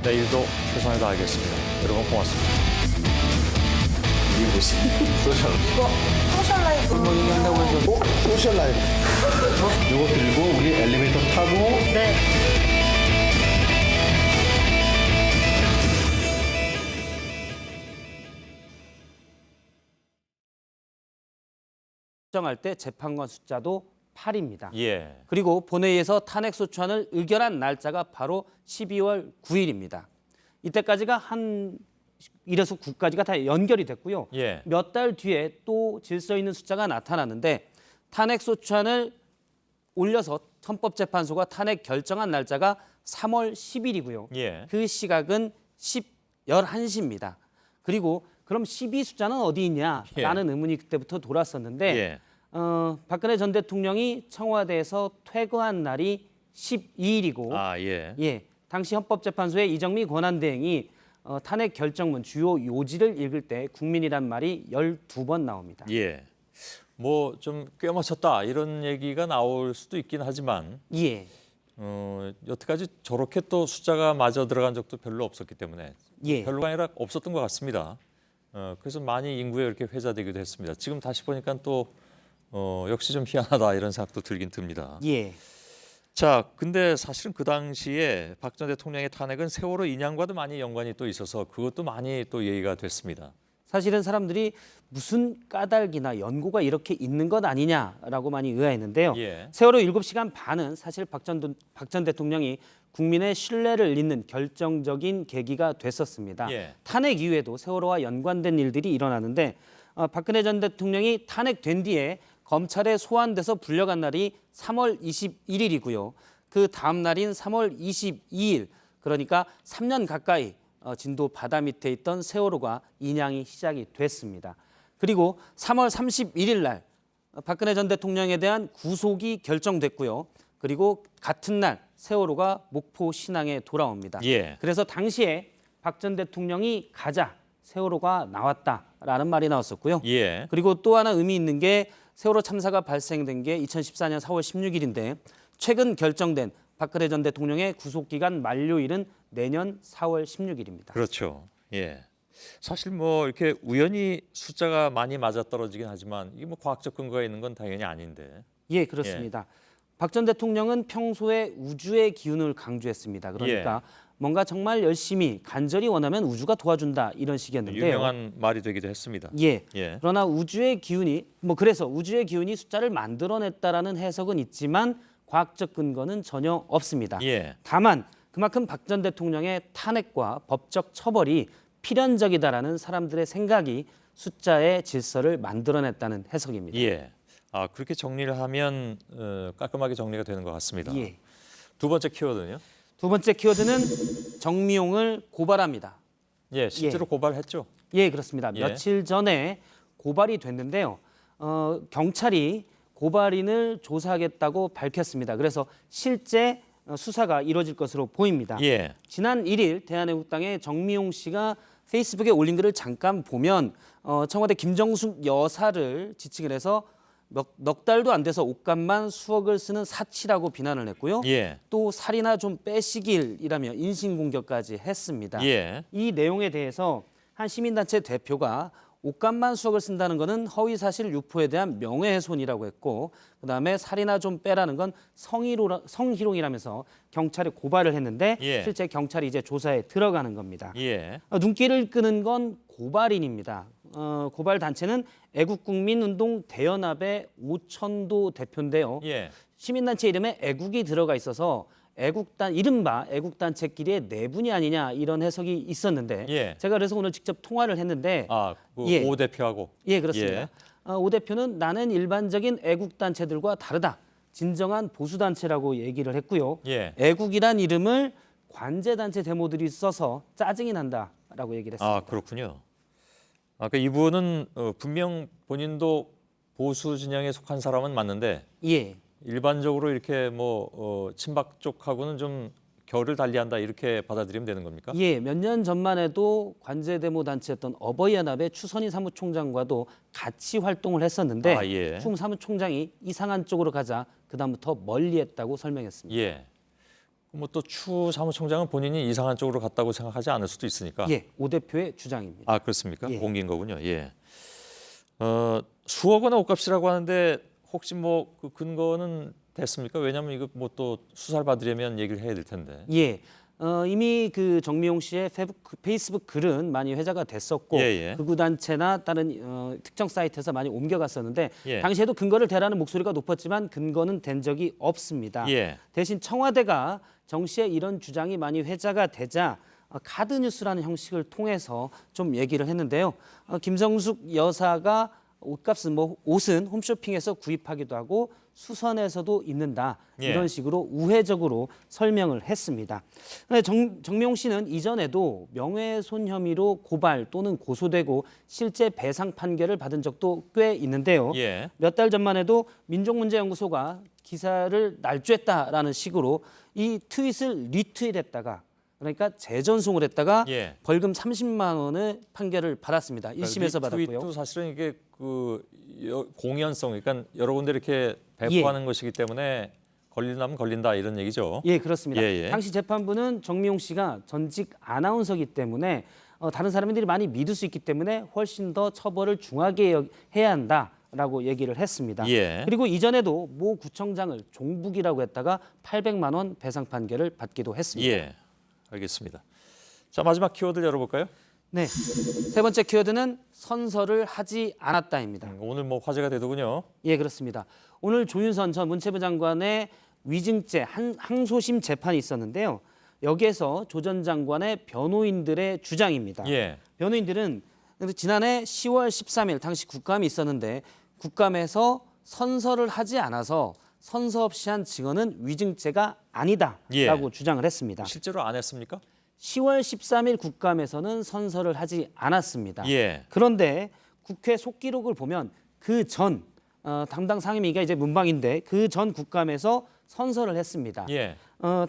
내일도 최선을 다하겠습니다. 여러분 고맙습니다. 이게 무슨 소셜? 이거 소셜 라이프 뭐 얘기한다고 해서 소셜 라이프. 이거 들고 우리 엘리베이터 타고 네. 결정할 때 재판관 숫자도 8입니다. 예. 그리고 본회의에서 탄핵소추안을 의결한 날짜가 바로 12월 9일입니다. 이때까지가 한 1에서 9까지가 다 연결이 됐고요. 예. 몇 달 뒤에 또 질서 있는 숫자가 나타나는데 탄핵소추안을 올려서 헌법재판소가 탄핵 결정한 날짜가 3월 10일이고요. 예. 그 시각은 11시입니다. 그리고 그럼 12 숫자는 어디 있냐라는 의문이 그때부터 돌았었는데 예. 박근혜 전 대통령이 청와대에서 퇴거한 날이 12일이고 아, 예. 예, 당시 헌법재판소의 이정미 권한대행이 탄핵 결정문 주요 요지를 읽을 때 국민이란 말이 12번 나옵니다. 예. 뭐 좀 꿰맞췄다 이런 얘기가 나올 수도 있긴 하지만 예, 여태까지 저렇게 또 숫자가 맞아 들어간 적도 별로 없었기 때문에 예. 별로가 아니라 없었던 것 같습니다. 그래서 많이 인구에 이렇게 회자되기도 했습니다. 지금 다시 보니까 또 역시 좀 희한하다 이런 생각도 들긴 듭니다. 예. 자, 근데 사실은 그 당시에 박 전 대통령의 탄핵은 세월호 인양과도 많이 연관이 또 있어서 그것도 많이 또 얘기가 됐습니다. 사실은 사람들이 무슨 까닭이나 연고가 이렇게 있는 것 아니냐라고 많이 의아했는데요. 예. 세월호 7시간 반은 사실 박 전 대통령이 국민의 신뢰를 잇는 결정적인 계기가 됐었습니다. 예. 탄핵 이후에도 세월호와 연관된 일들이 일어나는데 박근혜 전 대통령이 탄핵된 뒤에 검찰에 소환돼서 불려간 날이 3월 21일이고요. 그 다음 날인 3월 22일, 그러니까 3년 가까이 진도 바다 밑에 있던 세월호가 인양이 시작이 됐습니다. 그리고 3월 31일 날 박근혜 전 대통령에 대한 구속이 결정됐고요. 그리고 같은 날 세월호가 목포 신항에 돌아옵니다. 예. 그래서 당시에 박 전 대통령이 가자, 세월호가 나왔다라는 말이 나왔었고요. 예. 그리고 또 하나 의미 있는 게 세월호 참사가 발생된 게 2014년 4월 16일인데 최근 결정된 박근혜 전 대통령의 구속기간 만료일은 내년 4월 16일입니다. 그렇죠. 예. 사실 뭐 이렇게 우연히 숫자가 많이 맞아떨어지긴 하지만 이게 뭐 과학적 근거가 있는 건 당연히 아닌데. 예, 그렇습니다. 박 전 대통령은 평소에 우주의 기운을 강조했습니다. 그러니까 뭔가 정말 열심히 간절히 원하면 우주가 도와준다 이런 식이었는데요. 유명한 말이 되기도 했습니다. 예. 예. 그러나 우주의 기운이 그래서 우주의 기운이 숫자를 만들어냈다라는 해석은 있지만 과학적 근거는 전혀 없습니다. 예. 다만 그만큼 박 전 대통령의 탄핵과 법적 처벌이 필연적이다라는 사람들의 생각이 숫자의 질서를 만들어냈다는 해석입니다. 예. 아, 그렇게 정리를 하면 깔끔하게 정리가 되는 것 같습니다. 예. 두 번째 키워드는요? 두 번째 키워드는 정미용을 고발합니다. 예, 실제로 고발했죠. 예, 그렇습니다. 예. 며칠 전에 고발이 됐는데요. 경찰이 고발인을 조사하겠다고 밝혔습니다. 그래서 실제 수사가 이루어질 것으로 보입니다. 예. 지난 1일 대한애국당의 정미용 씨가 페이스북에 올린 글을 잠깐 보면 청와대 김정숙 여사를 지칭을 해서 넉 달도 안 돼서 옷값만 수억을 쓰는 사치라고 비난을 했고요. 예. 또 살이나 좀 빼시길이라며 인신공격까지 했습니다. 예. 이 내용에 대해서 한 시민단체 대표가 옷값만 수억을 쓴다는 것은 허위사실 유포에 대한 명예훼손이라고 했고 그다음에 살이나 좀 빼라는 건 성희롱이라면서 경찰에 고발을 했는데 예. 실제 경찰이 이제 조사에 들어가는 겁니다. 예. 눈길을 끄는 건 고발인입니다. 고발 단체는 애국국민운동 대연합의 오천도 대표인데요. 예. 시민단체 이름에 애국이 들어가 있어서 이른바 애국단체끼리의 내분이 아니냐 이런 해석이 있었는데 예. 제가 그래서 오늘 직접 통화를 했는데 아, 예. 오 대표하고. 예, 그렇습니다. 오 대표는 나는 일반적인 애국단체들과 다르다. 진정한 보수단체라고 얘기를 했고요. 예. 애국이란 이름을 관제단체 데모들이 써서 짜증이 난다라고 얘기를 했습니다. 아, 그렇군요. 아까 이분은 분명 본인도 보수 진영에 속한 사람은 맞는데 예, 일반적으로 이렇게 뭐 친박 쪽하고는 좀 결을 달리한다 이렇게 받아들이면 되는 겁니까? 예, 몇 년 전만 해도 관제 데모 단체였던 어버이연합의 추선희 사무총장과도 같이 활동을 했었는데 아, 예. 추 사무총장이 이상한 쪽으로 가자 그다음부터 멀리했다고 설명했습니다. 예. 뭐 또 추 사무총장은 본인이 이상한 쪽으로 갔다고 생각하지 않을 수도 있으니까. 예, 오 대표의 주장입니다. 아 그렇습니까? 예. 옮긴 거군요. 예. 수억 원의 옷값이라고 하는데 혹시 뭐 그 근거는 됐습니까? 왜냐하면 이거 뭐 또 수사를 받으려면 얘기를 해야 될 텐데. 예. 이미 그 정미용 씨의 페이스북 글은 많이 회자가 됐었고 예, 예. 극우 단체나 다른 특정 사이트에서 많이 옮겨갔었는데 예. 당시에도 근거를 대라는 목소리가 높았지만 근거는 된 적이 없습니다. 예. 대신 청와대가 정 씨의 이런 주장이 많이 회자가 되자 카드 뉴스라는 형식을 통해서 좀 얘기를 했는데요. 김성숙 여사가 옷값은 뭐 옷은 홈쇼핑에서 구입하기도 하고 수선에서도 입는다 예. 이런 식으로 우회적으로 설명을 했습니다. 정미용 씨는 이전에도 명예훼손 혐의로 고발 또는 고소되고 실제 배상 판결을 받은 적도 꽤 있는데요. 예. 몇 달 전만 해도 민족문제연구소가 기사를 날조했다라는 식으로 이 트윗을 리트윗했다가 그러니까 재전송을 했다가 예. 벌금 30만 원의 판결을 받았습니다. 1심에서 받았고요. 트윗도 사실은 이게 그 공연성, 그러니까 여러 군데 이렇게 배포하는 것이기 때문에 걸리려면 걸린다 이런 얘기죠. 예, 그렇습니다. 예, 예. 당시 재판부는 정미용 씨가 전직 아나운서이기 때문에 다른 사람들이 많이 믿을 수 있기 때문에 훨씬 더 처벌을 중하게 해야 한다라고 얘기를 했습니다. 예. 그리고 이전에도 모 구청장을 종북이라고 했다가 800만 원 배상 판결을 받기도 했습니다. 예. 알겠습니다. 자, 마지막 키워드 열어볼까요? 네, 세 번째 키워드는 선서를 하지 않았다입니다. 오늘 뭐 화제가 되더군요. 예, 그렇습니다. 오늘 조윤선 전 문체부 장관의 위증죄 항소심 재판이 있었는데요. 여기에서 조 전 장관의 변호인들의 주장입니다. 예. 변호인들은 지난해 10월 13일 당시 국감이 있었는데 국감에서 선서를 하지 않아서 선서 없이 한 증언은 위증죄가 아니다라고 예. 주장을 했습니다. 실제로 안 했습니까? 10월 13일 국감에서는 선서를 하지 않았습니다. 예. 그런데 국회 속기록을 보면 그 전 담당 상임위가 이제 문방인데 그 전 국감에서 선서를 했습니다. 예.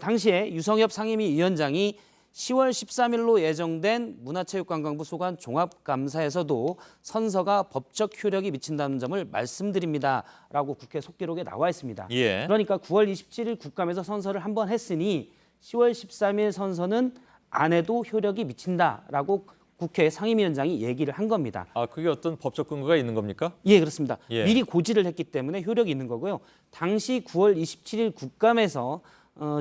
당시에 유성엽 상임위 위원장이 10월 13일로 예정된 문화체육관광부 소관 종합감사에서도 선서가 법적 효력이 미친다는 점을 말씀드립니다라고 국회 속기록에 나와 있습니다. 예. 그러니까 9월 27일 국감에서 선서를 한 번 했으니 10월 13일 선서는 안 해도 효력이 미친다라고 국회 상임위원장이 얘기를 한 겁니다. 아, 그게 어떤 법적 근거가 있는 겁니까? 예, 그렇습니다. 예. 미리 고지를 했기 때문에 효력이 있는 거고요. 당시 9월 27일 국감에서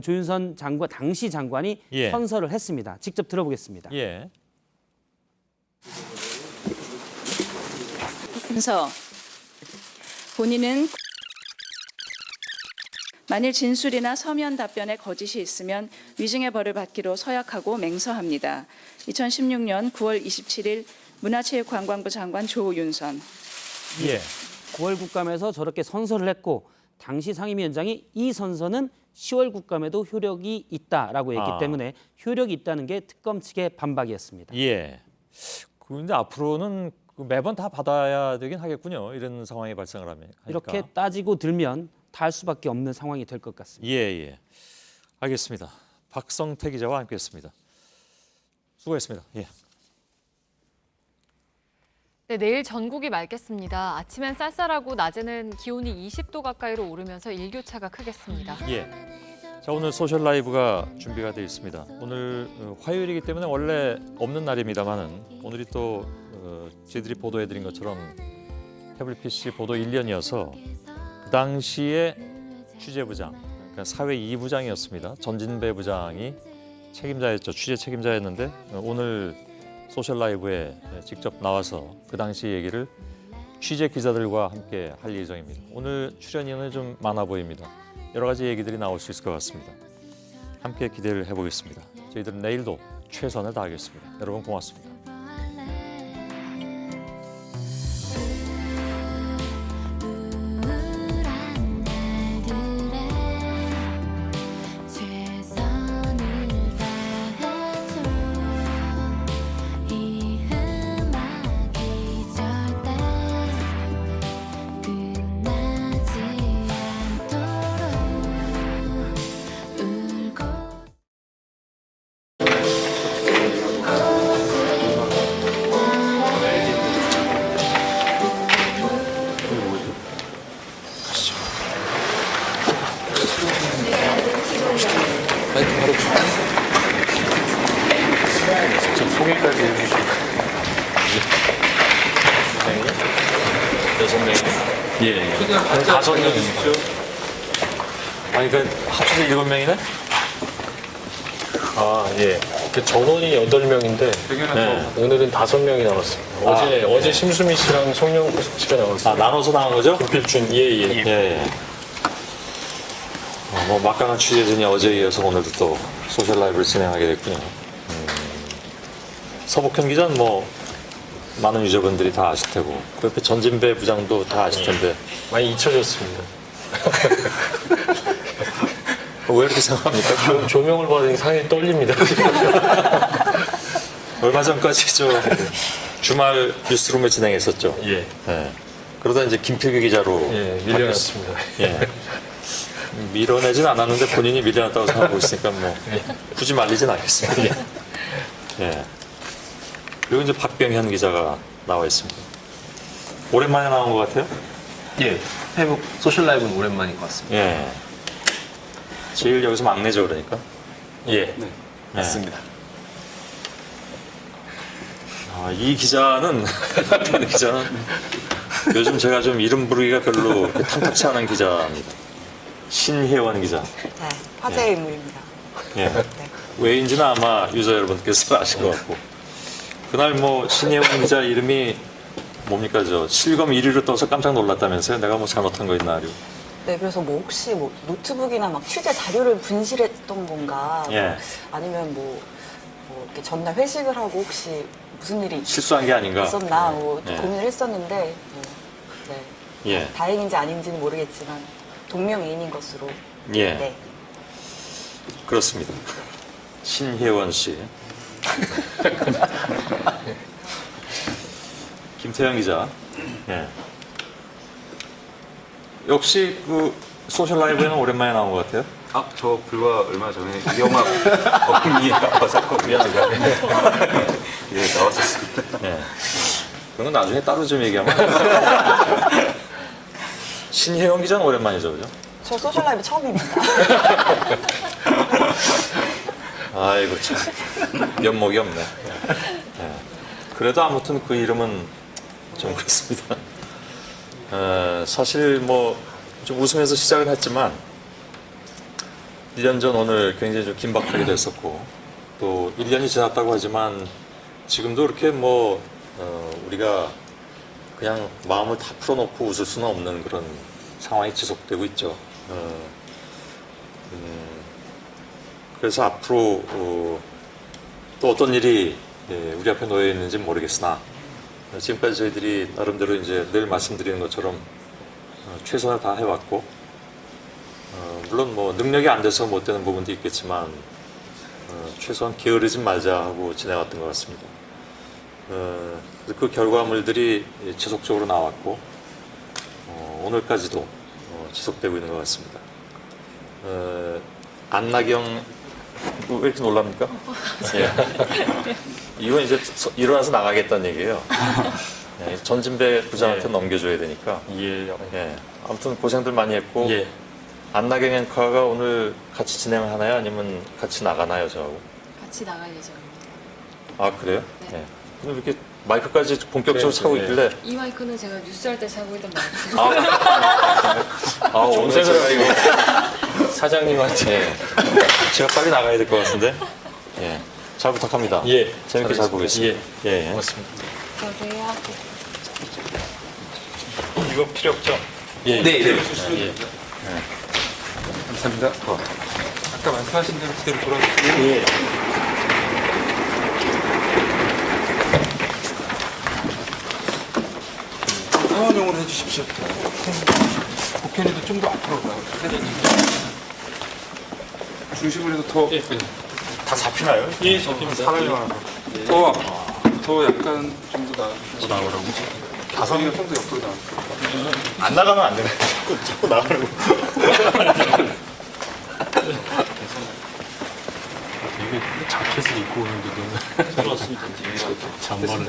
조윤선 장관 당시 장관이 예. 선서를 했습니다. 직접 들어보겠습니다. 예. 그래서 본인은 만일 진술이나 서면 답변에 거짓이 있으면 위증의 벌을 받기로 서약하고 맹서합니다. 2016년 9월 27일 문화체육관광부 장관 조윤선. 예. 9월 국감에서 저렇게 선서를 했고 당시 상임위원장이 이 선서는 10월 국감에도 효력이 있다라고 했기 때문에 효력이 있다는 게 특검 측의 반박이었습니다. 예. 그런데 앞으로는 매번 다 받아야 되긴 하겠군요. 이런 상황이 발생을 하면. 이렇게 따지고 들면 다 할 수밖에 없는 상황이 될 것 같습니다. 예, 예. 알겠습니다. 박성태 기자와 함께했습니다. 수고했습니다. 예. 네, 내일 전국이 맑겠습니다. 아침엔 쌀쌀하고 낮에는 기온이 20도 가까이로 오르면서 일교차가 크겠습니다. 예. 자, 오늘 소셜 라이브가 준비가 되어 있습니다. 오늘 화요일이기 때문에 원래 없는 날입니다만은 오늘이 또 저희들이 보도해드린 것처럼 태블릿 PC 보도 1년이어서 그 당시에 취재부장, 그러니까 사회 2부장이었습니다. 전진배 부장이 책임자였죠. 취재 책임자였는데 오늘 소셜 라이브에 직접 나와서 그 당시 얘기를 취재 기자들과 함께 할 예정입니다. 오늘 출연 인원이 좀 많아 보입니다. 여러 가지 얘기들이 나올 수 있을 것 같습니다. 함께 기대를 해보겠습니다. 저희들은 내일도 최선을 다하겠습니다. 여러분 고맙습니다. 6명이네? 예. 한 5명이죠. 아니, 그러니까 합쳐서 7명이네? 아, 예. 그 전원이 8명인데 네. 오늘은 5명이 나왔습니다. 어제 심수미 씨랑 송영석 씨가 나왔어요. 아, 나눠서 나온 거죠? 김필준, 예. 예, 예. 뭐 막강한 취재진이 어제에 이어서 오늘도 또 소셜 라이브를 진행하게 됐군요. 서복현 기자는 뭐 많은 유저분들이 다 아실 테고 그 옆에 전진배 부장도 다 아실 텐데 많이 잊혀졌습니다. 왜 이렇게 생각합니까? 조명을 받으니 상당히 떨립니다. 얼마 전까지 저 주말 뉴스룸을 진행했었죠. 예. 예. 그러다 이제 김필규 기자로 예, 밀려났습니다. 예. 밀어내진 않았는데 본인이 밀려났다고 생각하고 있으니까 뭐 굳이 말리진 않겠습니다. 예. 그리고 이제 박병현 기자가 나와 있습니다. 오랜만에 나온 것 같아요? 예, 페북 소셜 라이브는 오랜만인 것 같습니다. 예. 제일 여기서 막내죠, 그러니까. 예. 맞습니다. 아, 이 기자는 박병현 기자는 요즘 제가 좀 이름 부르기가 별로 이렇게 탐탁치 않은 기자입니다. 신혜원 기자. 네, 화제의 인물입니다. 예. 왜인지는 아마 유저 여러분께서 아실 것 같고. 그날 뭐 신혜원 기자 이름이 뭡니까 저 실검 1위로 떠서 깜짝 놀랐다면서요? 내가 뭐 잘못한 거 있나 하려. 네, 그래서 뭐 혹시 뭐 노트북이나 막 취재 자료를 분실했던 건가? 예. 아니면 뭐 이렇게 전날 회식을 하고 혹시 무슨 일이 실수한 게 아닌가? 있었나 뭐 예. 고민을 했었는데 뭐, 네, 예. 다행인지 아닌지는 모르겠지만 동명이인인 것으로 예. 네. 그렇습니다. 신혜원 씨. 김태형 기자. 예. 역시 그 소셜 라이브에는 오랜만에 나온 것 같아요. 아, 저 불과 얼마 전에 이영학 어금니에 아파서 미안합니다. 예, 나왔었습니다. 예. 그건 나중에 따로 좀 얘기하면. 신혜원 기자는 오랜만이죠, 그죠? 저 소셜 라이브 처음입니다. 아이고 참 면목이 없네. 예. 그래도 아무튼 그 이름은 좀 그렇습니다. 사실 뭐 좀 웃으면서 시작을 했지만 1년 전 오늘 굉장히 좀 긴박하기도 했었고 또 1년이 지났다고 하지만 지금도 이렇게 뭐 우리가 그냥 마음을 다 풀어놓고 웃을 수는 없는 그런 상황이 지속되고 있죠. 그래서 앞으로 또 어떤 일이 우리 앞에 놓여 있는지 모르겠으나 지금까지 저희들이 나름대로 이제 늘 말씀드리는 것처럼 최선을 다 해왔고 물론 뭐 능력이 안 돼서 못 되는 부분도 있겠지만 최소한 게으르지 말자 하고 지내왔던 것 같습니다. 그 결과물들이 지속적으로 나왔고 오늘까지도 지속되고 있는 것 같습니다. 안나경 왜 이렇게 놀랍니까? 예. 이건 이제 일어나서 나가겠다는 얘기예요. 예, 전진배 부장한테 넘겨줘야 되니까. 예. 예. 아무튼 고생들 많이 했고 예. 안나경 앵커가 오늘 같이 진행을 하나요? 아니면 같이 나가나요, 저하고? 같이 나갈 예정입니다. 아 그래요? 네. 예. 근데 이렇게 마이크까지 본격적으로 차고 예. 있길래 이 마이크는 제가 뉴스할 때 차고 있던 마이크. 오늘 제가 이거 사장님한테 예. 제가 빨리 나가야 될 것 같은데. 예. 잘 부탁합니다. 예. 재밌게 잘 보겠습니다. 예. 예. 고맙습니다. 안녕하세요. 이거 필요 없죠? 네, 예. 감사합니다. 아까 말씀하신 대로 그대로 돌아주시고 예. 상황용으로 해주십시오. 복현이도 좀 더 앞으로 가요. 중심을 해서 더 다 잡히나요? 예, 잡힙니다. 더 약간 좀 더 나오라고. 가성이가 좀 더 옆으로 나와. 안 나가면 안 되네. 자꾸 나가려고. 이게 자켓을 입고 오는데도 들어왔습니다. 잠바를.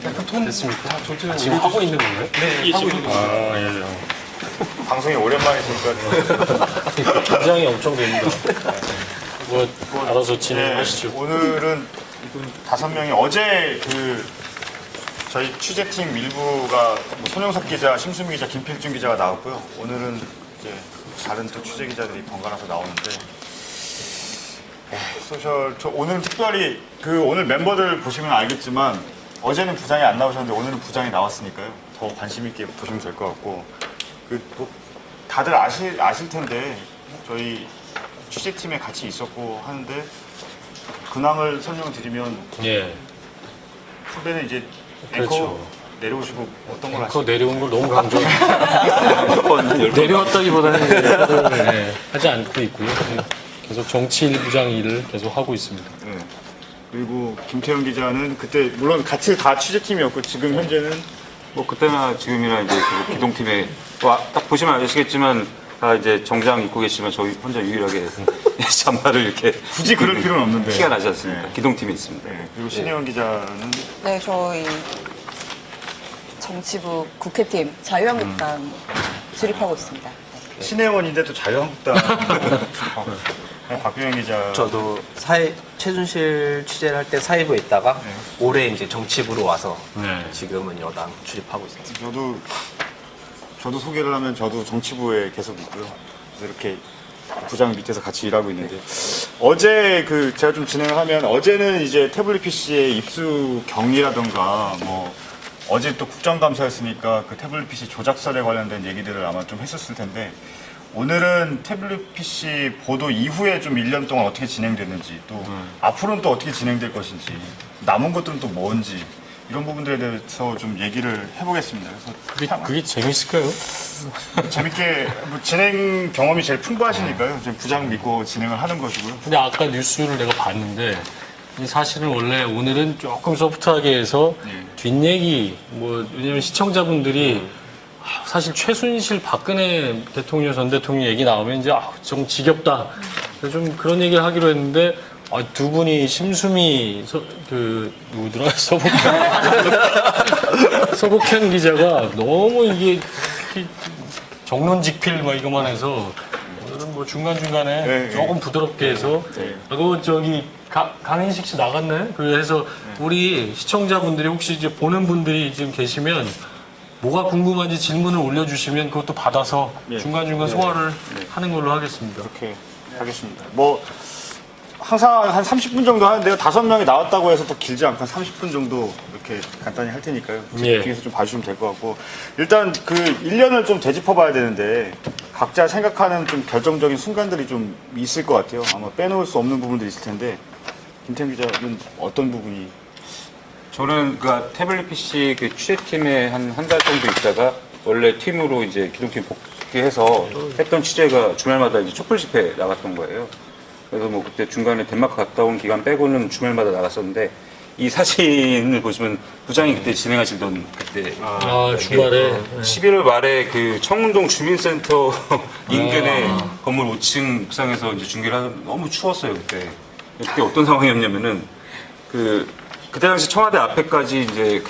약간 톤 됐습니까? 지금 하고 있는 건가요? 네, 하고 있는 거예요. 아, 예. 방송이 오랜만이니까 긴장이 엄청 됩니다. 뭐 알아서 진행하시죠. 오늘은 5명이 어제 그 저희 취재팀 일부가 뭐 손영석 기자, 심수미 기자, 김필준 기자가 나왔고요. 오늘은 이제 다른 또 취재 기자들이 번갈아서 나오는데 오늘 특별히 오늘 멤버들 보시면 알겠지만 어제는 부장이 안 나오셨는데 오늘은 부장이 나왔으니까요. 더 관심 있게 보시면 될 것 같고 뭐 다들 아실 텐데 저희 취재팀에 같이 있었고 하는데 근황을 설명드리면 예. 후배는 이제 그렇죠. 앵커 내려오시고 어떤 걸 앵커 하시죠? 내려온 걸 너무 강조해요. 내려왔다기보다는 네, 하지 않고 있고요. 계속 정치일부장 일을 계속 하고 있습니다. 네. 그리고 김태형 기자는 그때 물론 같이 다 취재팀이었고 지금 현재는 뭐 그때나 지금이나 이제 그 기동팀에 딱 보시면 아시겠지만 다 이제 정장 입고 계시지만 저희 혼자 유일하게 잠바를 이렇게 굳이 그럴 필요는 없는데 티가 나지 않습니까? 네. 기동팀에 있습니다. 네. 그리고 신혜원 기자는 네, 저희 정치부 국회팀 자유한국당 출입하고 있습니다. 네. 신혜원인데 또 자유한국당 박병현 기자 저도 최순실 취재를 할 때 사회부에 있다가 올해 이제 정치부로 와서 지금은 여당 출입하고 있습니다. 저도 소개를 하면 저도 정치부에 계속 있고요. 그래서 이렇게 부장 밑에서 같이 일하고 있는데 어제 제가 좀 진행을 하면 어제는 이제 태블릿 PC의 입수 경위라던가 뭐 어제 또 국정감사였으니까 그 태블릿 PC 조작설에 관련된 얘기들을 아마 좀 했었을 텐데 오늘은 태블릿 PC 보도 이후에 좀 1년 동안 어떻게 진행됐는지 또 앞으로는 또 어떻게 진행될 것인지 남은 것들은 또 뭔지 이런 부분들에 대해서 좀 얘기를 해보겠습니다. 그래서 그게 재밌을까요? 재밌게 뭐 진행 경험이 제일 풍부하시니까요. 지금 부장 믿고 진행을 하는 것이고요. 근데 아까 뉴스를 내가 봤는데 사실은 원래 오늘은 조금 소프트하게 해서 뒷얘기 왜냐면 시청자분들이 사실 최순실 박근혜 대통령 전 대통령 얘기 나오면 이제 좀 지겹다. 그래서 좀 그런 얘기를 하기로 했는데 두 분이 심수미 누구더라 서복현 기자가 너무 이게 정론직필 이거만 해서 오늘은 중간중간에 네, 조금 부드럽게 해서 저기 강인식 씨 나갔네? 그래서 우리 시청자분들이 혹시 이제 보는 분들이 지금 계시면 뭐가 궁금한지 질문을 올려주시면 그것도 받아서 중간중간 소화를 하는 걸로 하겠습니다. 그렇게 하겠습니다. 항상 한 30분 정도 하는데요. 5명이 나왔다고 해서 더 길지 않고 한 30분 정도 이렇게 간단히 할 테니까요. 뒤에서 좀 봐주시면 될 것 같고 일단 1년을 좀 되짚어봐야 되는데 각자 생각하는 좀 결정적인 순간들이 좀 있을 것 같아요. 아마 빼놓을 수 없는 부분들이 있을 텐데 김태형 기자는 어떤 부분이? 저는 태블릿 PC 취재팀에 한 달 정도 있다가 원래 팀으로 이제 기동팀 복귀해서 했던 취재가 주말마다 이제 촛불 집회 나갔던 거예요. 그래서 그때 중간에 덴마크 갔다 온 기간 빼고는 주말마다 나갔었는데 이 사진을 보시면 부장이 그때 진행하시던 그때 주말에 11월 말에 청운동 주민센터 인근의 건물 5층 옥상에서 이제 중계를 하는 너무 추웠어요 그때. 그때 어떤 상황이었냐면은 그때 당시 청와대 앞에까지 이제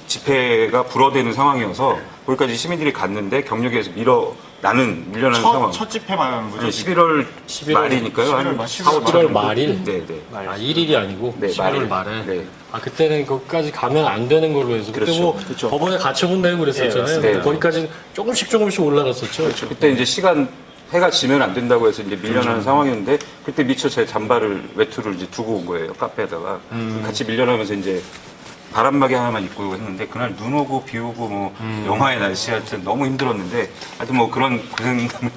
집회가 불어대는 상황이어서 거기까지 시민들이 갔는데 경력에서 밀려나는 상황. 첫 집회 말하는 거죠? 11월 말이니까요. 한 11월 말일? 네네. 1일이 아니고 네, 11월 말에. 네. 그때는 거기까지 가면 안 되는 걸로 해서 그때 그렇죠. 법원에 갇혀본다고 그랬었잖아요. 네, 거기까지 조금씩 올라갔었죠. 그렇죠. 그때 이제 해가 지면 안 된다고 해서 이제 밀려나는 상황이었는데 그때 미처 제 외투를 이제 두고 온 거예요. 카페에다가. 같이 밀려나면서 이제 바람막이 하나만 입고 했는데 그날 눈 오고 비 오고 영하의 날씨 할 때 너무 힘들었는데 하여튼 그런 고생감을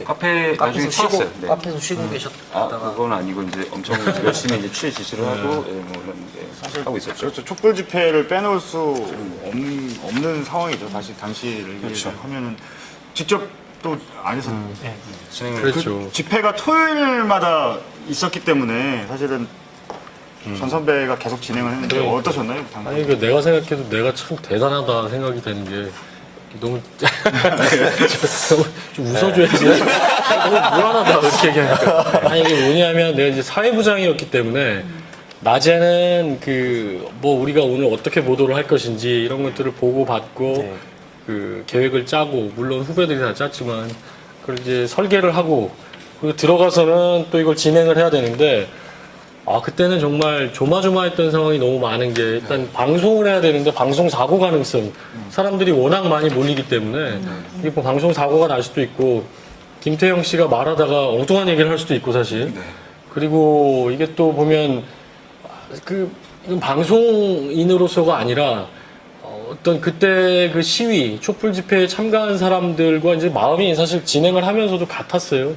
카페 나중에 쉬었어요. 네. 카페에서 쉬고 계셨다가 그건 아니고 이제 엄청 열심히 이제 취재 지시를 하고 그런데 하고 있었죠. 그렇죠. 촛불 집회를 빼놓을 수 없는 상황이죠. 당시를 그렇죠. 하면은 직접 또 안에서 진행을 그렇죠. 집회가 토요일마다 있었기 때문에 사실은 전 선배가 계속 진행을 했는데 어떠셨나요? 아니 내가 생각해도 내가 참 대단하다 생각이 되는 게 너무 좀 웃어줘야지. 너무 무한하다 이렇게 얘기하니까. 아니 이게 뭐냐면 내가 이제 사회부장이었기 때문에 낮에는 우리가 오늘 어떻게 보도를 할 것인지 이런 것들을 보고 받고 계획을 짜고 물론 후배들이 다 짰지만 그걸 이제 설계를 하고 그리고 들어가서는 또 이걸 진행을 해야 되는데 그때는 정말 조마조마했던 상황이 너무 많은 게 일단 방송을 해야 되는데 방송 사고 가능성 사람들이 워낙 많이 몰리기 때문에 이게 뭐 방송 사고가 날 수도 있고 김태형 씨가 말하다가 엉뚱한 얘기를 할 수도 있고 사실 그리고 이게 또 보면 이건 방송인으로서가 아니라 어떤 그때 그 시위 촛불 집회에 참가한 사람들과 이제 마음이 사실 진행을 하면서도 같았어요.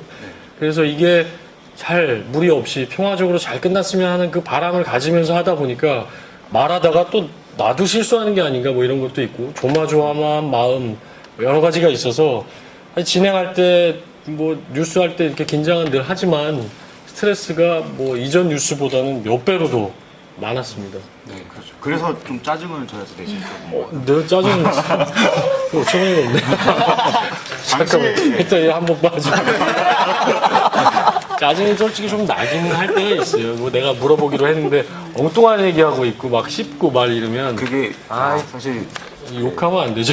그래서 이게 잘 무리 없이 평화적으로 잘 끝났으면 하는 그 바람을 가지면서 하다 보니까 말하다가 또 나도 실수하는 게 아닌가 뭐 이런 것도 있고 조마조마한 마음 여러 가지가 있어서 진행할 때 뭐 뉴스 할 때 이렇게 긴장은 늘 하지만 스트레스가 뭐 이전 뉴스보다는 몇 배로도 많았습니다. 네, 그렇죠. 그래서 좀 짜증을 져야지 되지. 내 짜증 어처구니가 없네. 잠깐만 일단 이거 한번 빠지고 짜증이 솔직히 좀 나기는 할 때가 있어요. 뭐 내가 물어보기로 했는데 엉뚱한 얘기하고 있고 막 씹고 말 이러면 그게 사실 욕하면 안 되죠.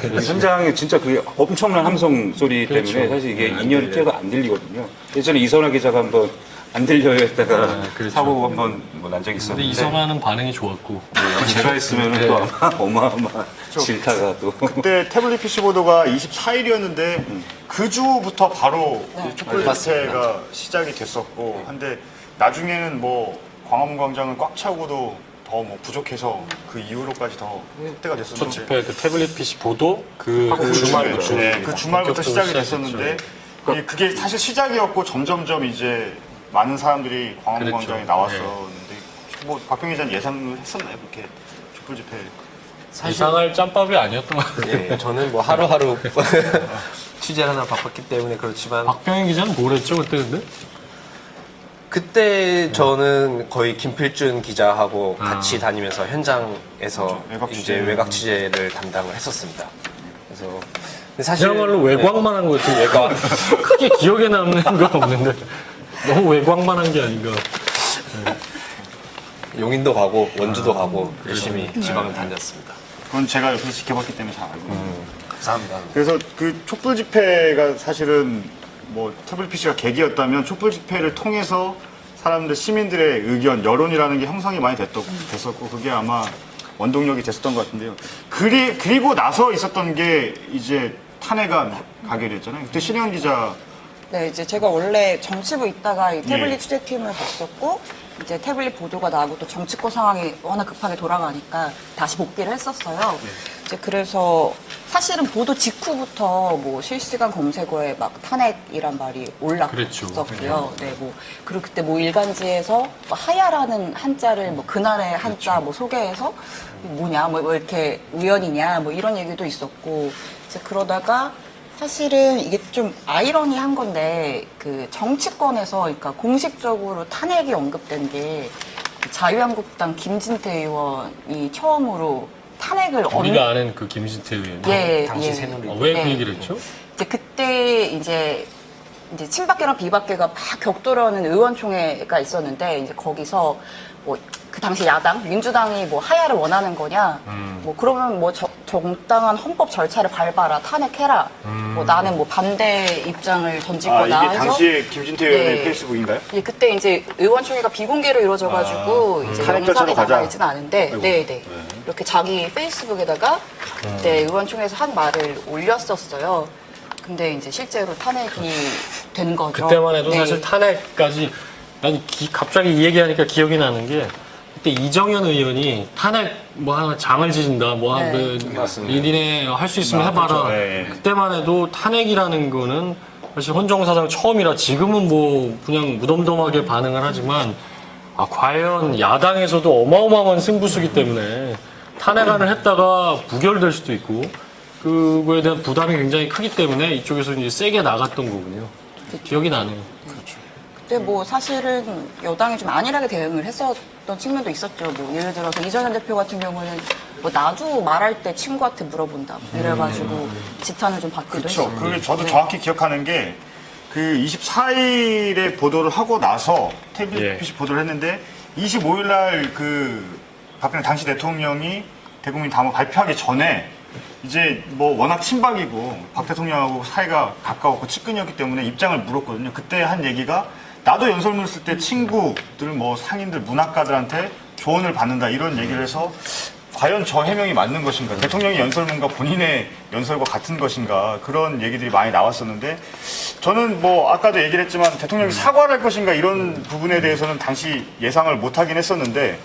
현장에 진짜 그게 엄청난 함성 소리 때문에 그렇죠. 사실 이게 인연이 튀어도 안 들리거든요. 예전에 이선화 기자가 한번 안 들려요 했다가 그렇죠. 사고 한번 뭐 난 적이 근데 있었는데 이선화는 반응이 좋았고 제가 했으면 또 아마 어마어마한 질타가 또 그때 태블릿 PC 보도가 24일이었는데 그 주부터 바로 촛불 집회가 시작이 됐었고 한데 나중에는 뭐 광화문 광장은 꽉 차고도 더 뭐 부족해서 그 이후로까지 더 확대가 첫 됐었는데 집회 그 태블릿 PC 보도 그 주말부터 주말 그 주말부터 시작이 됐었는데 그게 사실 시작이었고 점점점 이제 많은 사람들이 광화문 그렇죠. 광장에 나왔었는데 뭐 박병희 기자는 예상을 했었나요? 그렇게 촛불 집회 이상할 짬밥이 아니었던 것 같아요. 예, 저는 뭐 하루하루 취재를 하나 바빴기 때문에 그렇지만 박병희 기자는 뭘 했죠 그때 근데? 그때 저는 거의 김필준 기자하고 같이 다니면서 현장에서 외곽 이제 취재. 외곽 취재를 담당을 했었습니다. 그래서 근데 사실 그야말로 외곽만 한 것 같아요. 외곽. 크게 기억에 남는 건 없는데 너무 외곽만 한 게 아닌가. 용인도 가고 원주도 가고 열심히 지방을 다녔습니다. 그건 제가 옆에서 지켜봤기 때문에 잘 알고 있는데 감사합니다. 그래서 그 촛불 집회가 사실은 뭐 태블릿 PC가 계기였다면 촛불 집회를 통해서 사람들 시민들의 의견 여론이라는 게 형성이 많이 됐었고 그게 아마 원동력이 됐었던 것 같은데요. 그리고 나서 있었던 게 이제 탄핵안 가결이었잖아요. 그때 신혜원 기자 네, 이제 제가 원래 정치부 있다가 이 태블릿 예. 취재팀을 갔었고, 이제 태블릿 보도가 나고 또 정치권 상황이 워낙 급하게 돌아가니까 다시 복귀를 했었어요. 이제 그래서 사실은 보도 직후부터 뭐 실시간 검색어에 막 탄핵이란 말이 올랐었고요. 네, 뭐 그리고 그때 뭐 일간지에서 뭐 하야라는 한자를 뭐 그날의 한자 뭐 소개해서 뭐냐, 뭐 이렇게 우연이냐, 뭐 이런 얘기도 있었고, 이제 그러다가 사실은 이게 좀 아이러니한 건데 그 정치권에서 그러니까 공식적으로 탄핵이 언급된 게 자유한국당 김진태 의원이 처음으로 탄핵을 우리가 아는 그 김진태 의원. 당시 새누리. 왜 그 네. 얘기를 했죠? 이제 그때 이제 친박계랑 비박계가 막 격돌하는 의원총회가 있었는데 이제 거기서 뭐 그 당시 야당 민주당이 뭐 하야를 원하는 거냐 뭐 그러면 뭐 정당한 헌법 절차를 밟아라 탄핵해라 뭐 나는 뭐 반대 입장을 던질 거다 이게 해서 당시에 김진태 의원의 네. 페이스북인가요? 예, 그때 이제 의원총회가 비공개로 이루어져가지고 이제 탄핵 영상이 절차로 가자. 나가 있지는 않은데, 네네 이렇게 자기 페이스북에다가 그때 의원총회에서 한 말을 올렸었어요. 근데 이제 실제로 탄핵이 된 거죠. 그때만 해도 네. 사실 탄핵까지 난 갑자기 이 얘기하니까 기억이 나는 게 그때 이정현 의원이 탄핵 뭐 하나 장을 지진다 뭐 네. 니네 할 수 있으면 해봐라. 네. 그때만 해도 탄핵이라는 거는 사실 헌정사상 처음이라 지금은 뭐 그냥 무덤덤하게 반응을 하지만 과연 야당에서도 어마어마한 승부수기 때문에 탄핵안을 했다가 부결될 수도 있고 그거에 대한 부담이 굉장히 크기 때문에 이쪽에서 이제 세게 나갔던 거군요. 기억이 나네요. 그때 뭐 사실은 여당이 좀 안일하게 대응을 했었던 측면도 있었죠. 뭐 예를 들어서 이정현 대표 같은 경우는 뭐 나도 말할 때 친구한테 물어본다 이래가지고 지탄을 좀 받기도 그렇죠. 했었고. 그게 저도 정확히 기억하는 게 그 24일에 보도를 하고 나서 태블릿 PC 보도를 했는데 25일 날 그 박근혜 당시 대통령이 대국민 담화 발표하기 전에 이제 뭐 워낙 친박이고 박 대통령하고 사이가 가까웠고 측근이었기 때문에 입장을 물었거든요. 그때 한 얘기가 나도 연설문 쓸 때 친구들, 뭐 상인들, 문학가들한테 조언을 받는다 이런 얘기를 해서 과연 저 해명이 맞는 것인가? 대통령의 연설문과 본인의 연설과 같은 것인가? 그런 얘기들이 많이 나왔었는데 저는 뭐 아까도 얘기를 했지만 대통령이 사과를 할 것인가 이런 부분에 대해서는 당시 예상을 못하긴 했었는데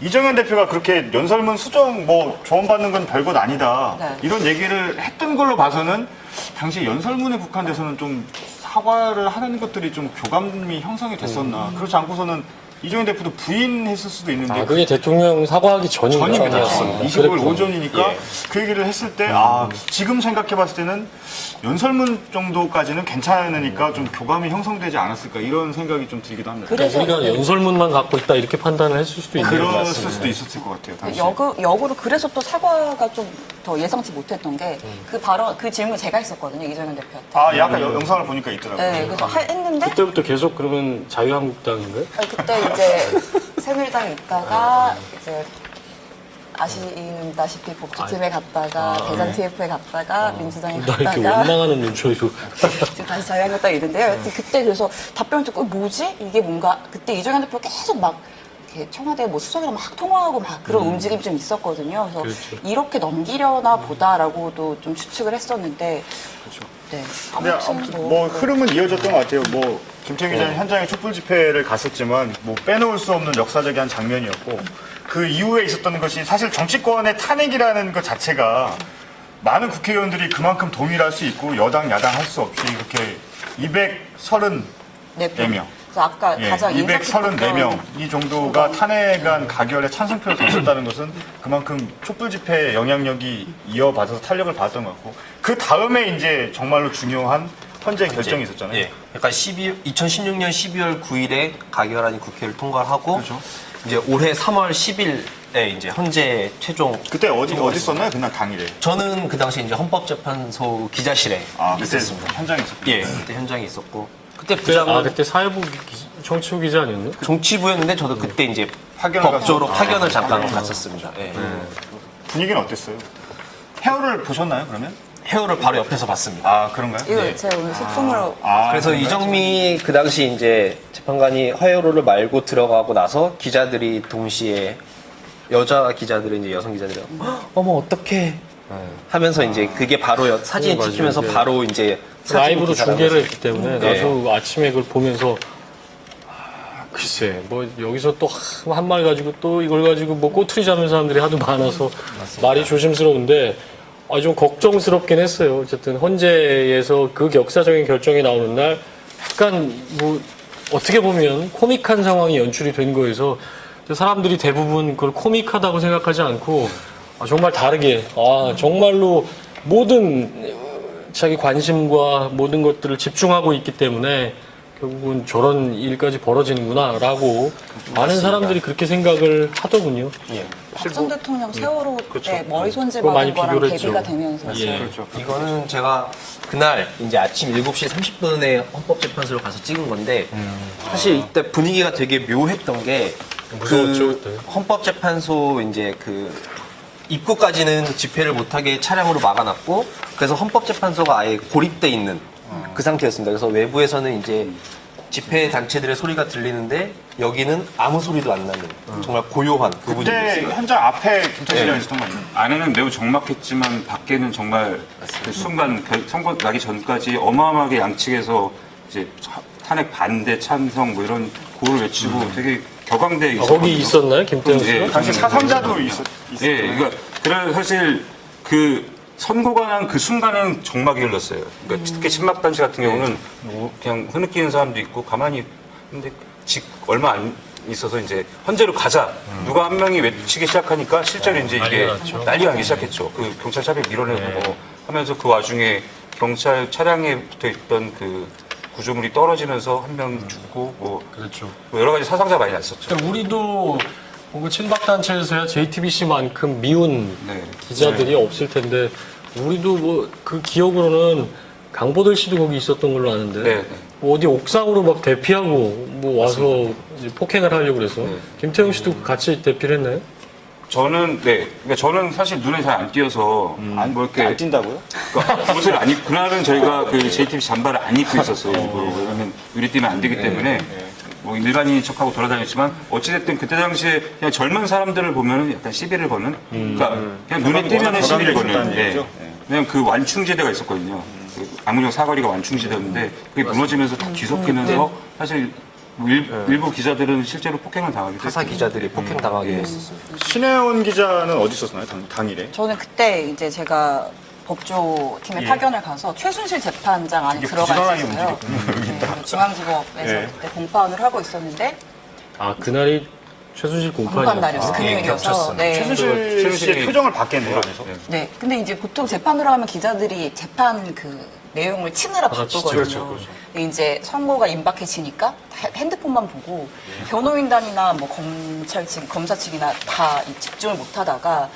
이정현 대표가 그렇게 연설문 수정 뭐 조언받는 건 별것 아니다. 네. 이런 얘기를 했던 걸로 봐서는 당시 연설문에 국한돼서는 좀 사과를 하는 것들이 좀 교감이 형성이 됐었나. 그렇지 않고서는 이정현 대표도 부인했을 수도 있는데 아, 그게 대통령 사과하기 전이었습니다. 25일 오전이니까 그 얘기를 했을 때 지금 생각해봤을 때는 연설문 정도까지는 괜찮으니까 좀 교감이 형성되지 않았을까 이런 생각이 좀 들기도 합니다. 그래서 우리가 연설문만 갖고 있다 이렇게 판단을 했을 수도 있는 것 그랬을 같습니다. 수도 있었을 것 같아요. 당시. 역으로 그래서 또 사과가 좀 더 예상치 못했던 게 그 질문 제가 했었거든요, 이정현 대표한테. 약간 영상을 보니까 있더라고요. 네, 그래서 했는데 그때부터 계속 그러면 자유한국당인가요? 그때 이제 새누리당에 있다가 이제 아시다시피 복지팀에 갔다가 대전 TF에 갔다가 민주당에 나 이렇게 갔다가 원망하는 눈초리로. 지금 다시 자유한국당에 있는데요. 그때 그래서 답변을 듣고 뭐지? 이게 뭔가 그때 이정현 대표 계속 막 이렇게 청와대 뭐 수석이랑 막 통화하고 막 그런 움직임이 좀 있었거든요. 그래서 그렇죠. 이렇게 넘기려나 보다라고도 좀 추측을 했었는데. 네. 근데 아무튼 뭐 흐름은 이어졌던 것 같아요. 뭐 김태형 기자는 현장에 촛불 집회를 갔었지만 뭐 빼놓을 수 없는 역사적인 장면이었고 그 이후에 있었던 것이 사실 정치권의 탄핵이라는 것 자체가 많은 국회의원들이 그만큼 동의를 할 수 있고 여당 야당 할 수 없이 이렇게 234명. 그래서 아까 가장 인상 깊었던 234명 이 정도가 탄핵안 가결에 찬성표를 던졌다는 것은 그만큼 촛불 집회의 영향력이 이어받아서 탄력을 받았던 것 같고 그 다음에 이제 정말로 중요한 헌재 결정이 있었잖아요. 예. 그러니까 2016년 12월 9일에 가결안이 국회를 통과하고 그렇죠. 이제 올해 3월 10일에 이제 헌재 최종 그때 어디 있었나요? 그날 당일에. 저는 그 당시 이제 헌법재판소 기자실에 그때 있었습니다. 현장에 있었군요. 예, 그때 현장에 있었고 그때 그때, 부장은 그때 사회부 정치부 기자 아니었나? 정치부였는데 저도 그때 이제 파견을 법조로 가서- 파견을 잠깐 갔었습니다. 예. 분위기는 어땠어요? 헤어를 보셨나요, 그러면? 헤어를 바로 옆에서 봤습니다. 그런가요? 이거 제가 오늘 소품으로 그래서 그런가요? 이정미 그 당시 이제 재판관이 화해로를 말고 들어가고 나서 기자들이 동시에 여자 기자들은 이제 여성 기자들이 어머 어떡해 하면서 이제 그게 바로 사진 맞아요. 찍히면서 이제 바로 이제 사진 라이브로 기사가 중계를 나왔어요. 했기 때문에 네. 나도 아침에 그걸 보면서 글쎄 뭐 여기서 또 한 말 가지고 또 이걸 가지고 뭐 꼬투리 잡는 사람들이 하도 많아서 말이 조심스러운데 좀 걱정스럽긴 했어요. 어쨌든 헌재에서 그 역사적인 결정이 나오는 날 약간 뭐 어떻게 보면 코믹한 상황이 연출이 된 거에서 사람들이 대부분 그걸 코믹하다고 생각하지 않고 정말 다르게 정말로 모든 자기 관심과 모든 것들을 집중하고 있기 때문에 결국은 저런 일까지 벌어지는구나라고 많은 사람들이 그렇게 생각을 하더군요. 예. 박 전 대통령 세월호 때 머리 손질 그거 많이 받은 거랑 비교를 대비가 했죠. 되면서 예. 그렇죠. 이거는 제가 그날 이제 아침 7시 30분에 헌법재판소로 가서 찍은 건데 사실 이때 분위기가 되게 묘했던 게 무서웠죠, 그때. 헌법재판소 이제 그 입구까지는 집회를 못하게 차량으로 막아놨고 그래서 헌법재판소가 아예 고립돼 있는 그 상태였습니다. 그래서 외부에서는 이제 집회 단체들의 소리가 들리는데 여기는 아무 소리도 안 나는 정말 고요한 그 그때 분위기였어요. 현장 앞에 김태형이랑 있었던 거 아니에요? 안에는 매우 적막했지만 밖에는 정말 그 순간 선거 나기 전까지 어마어마하게 양측에서 이제 탄핵 반대 찬성 뭐 이런 고를 외치고 되게 격앙돼 있었거든요. 거기 있었나요, 김태형 씨가? 예. 당시 사상자도 있었어요. 예, 그러니까 그래 사실 그 선고가 난 그 순간은 정막이 흘렀어요. 그러니까 특히 친박단체 같은 경우는 뭐 그냥 흐느끼는 사람도 있고 가만히 근데 얼마 안 있어서 이제 헌재로 가자 누가 한 명이 외치기 시작하니까 실제로 이제 이게 난리가 나기 시작했죠. 그 경찰 차를 밀어내고 뭐 하면서 그 와중에 경찰 차량에 붙어 있던 그 구조물이 떨어지면서 한 명 죽고 뭐 그렇죠. 여러 가지 사상자 많이 났었죠. 그러니까 우리도 뭔가 친박단체에서야 JTBC만큼 미운 네. 기자들이 없을 텐데 우리도 뭐 그 기억으로는 강보들 씨도 거기 있었던 걸로 아는데 네. 뭐 어디 옥상으로 막 대피하고 뭐 와서 이제 폭행을 하려고 그래서 네. 김태형 씨도 같이 대피를 했나요? 저는 그러니까 저는 사실 눈에 잘 안 띄어서 뭐 이렇게 안 뛴다고요? 그러니까 옷을 안 입. 그날은 저희가 그 JTBC 잠바를 안 입고 있었어요. 왜냐면 눈에 띄면 안 되기 때문에 뭐 일반인인 척하고 돌아다녔지만 어찌됐든 그때 당시에 그냥 젊은 사람들을 보면은 약간 시비를 거는. 그러니까 그냥 눈에 띄면은 시비를 거는. 얘기죠. 왜냐면 그 완충지대가 있었거든요. 그 압구정 사거리가 완충지대였는데 그게 무너지면서 다 뒤섞이면서 사실 뭐 일부 기자들은 실제로 폭행을 당하게 됐어요. 타사 기자들이 폭행 당하게 했었어요. 신혜원 기자는 어디 있었나요? 당일에? 저는 그때 이제 제가 법조팀에 파견을 가서 최순실 재판장 안에 이게 들어가 부지런하게 있었어요. 네, 중앙지법에서 예. 그때 공판을 하고 있었는데 아 그날이 최순실 공판 공판이었어요. 날이었어요. 금요일이어서. 네. 최순실 씨의 표정을 봤겠네요. 그래서. 네. 근데 이제 보통 재판으로 하면 기자들이 재판 그 내용을 치느라 바쁘거든요. 그렇죠. 근데 이제 선고가 임박해지니까 핸드폰만 보고 변호인단이나 뭐 검찰 측, 검사 측이나 다 집중을 못 하다가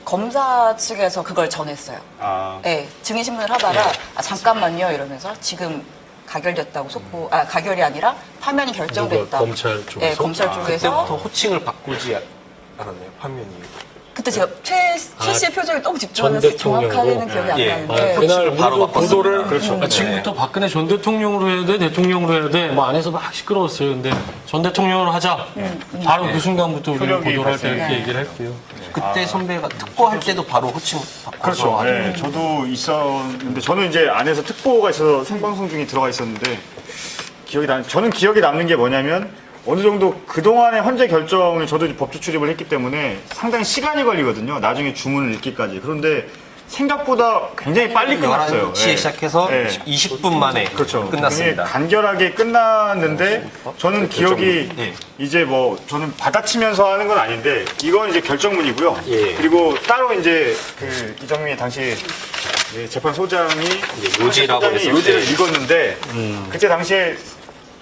검사 측에서 그걸 전했어요. 아, 네, 증인신문을 하다가 아, 잠깐만요 이러면서 지금 가결됐다고 속보, 가결이 아니라 파면이 결정됐다. 누가, 검찰 쪽에서? 네, 검찰 쪽에서. 그때부터 호칭을 바꾸지 않았나요? 판면이. 그때 제가 최 씨의 표정이 너무 집중하면서 전 대통령으로? 정확하게는 기억이 안 예. 나는데. 그날 바로 우리도 바꿨습니다. 보도를 그렇죠. 지금부터 박근혜 전 대통령으로 해야 돼, 대통령으로 해야 돼, 뭐 안에서 막 시끄러웠어요. 근데 전 대통령으로 하자. 바로 그 순간부터 우리는 효력이 보도를 할 때 이렇게 발생해요. 얘기를 했고요. 그때 선배가 특보할 때도 바로 호칭 바꿔서 그렇죠. 하죠. 네, 저도 있었는데 저는 이제 안에서 특보가 있어서 생방송 중에 들어가 있었는데 저는 기억에 남는 게 뭐냐면 어느 정도 그동안의 헌재 결정을 저도 이제 법조 출입을 했기 때문에 상당히 시간이 걸리거든요. 나중에 주문을 읽기까지. 그런데 생각보다 굉장히 빨리 끝났어요. 11시에 네. 시작해서 네. 20분 만에 그렇죠. 끝났습니다. 굉장히 간결하게 끝났는데 저는 기억이 네. 이제 뭐 저는 받아치면서 하는 건 아닌데 이건 이제 결정문이고요. 예. 그리고 따로 이제 그 이정미 당시 재판 소장이 요지라고 해서 요지를 읽었는데 그때 당시에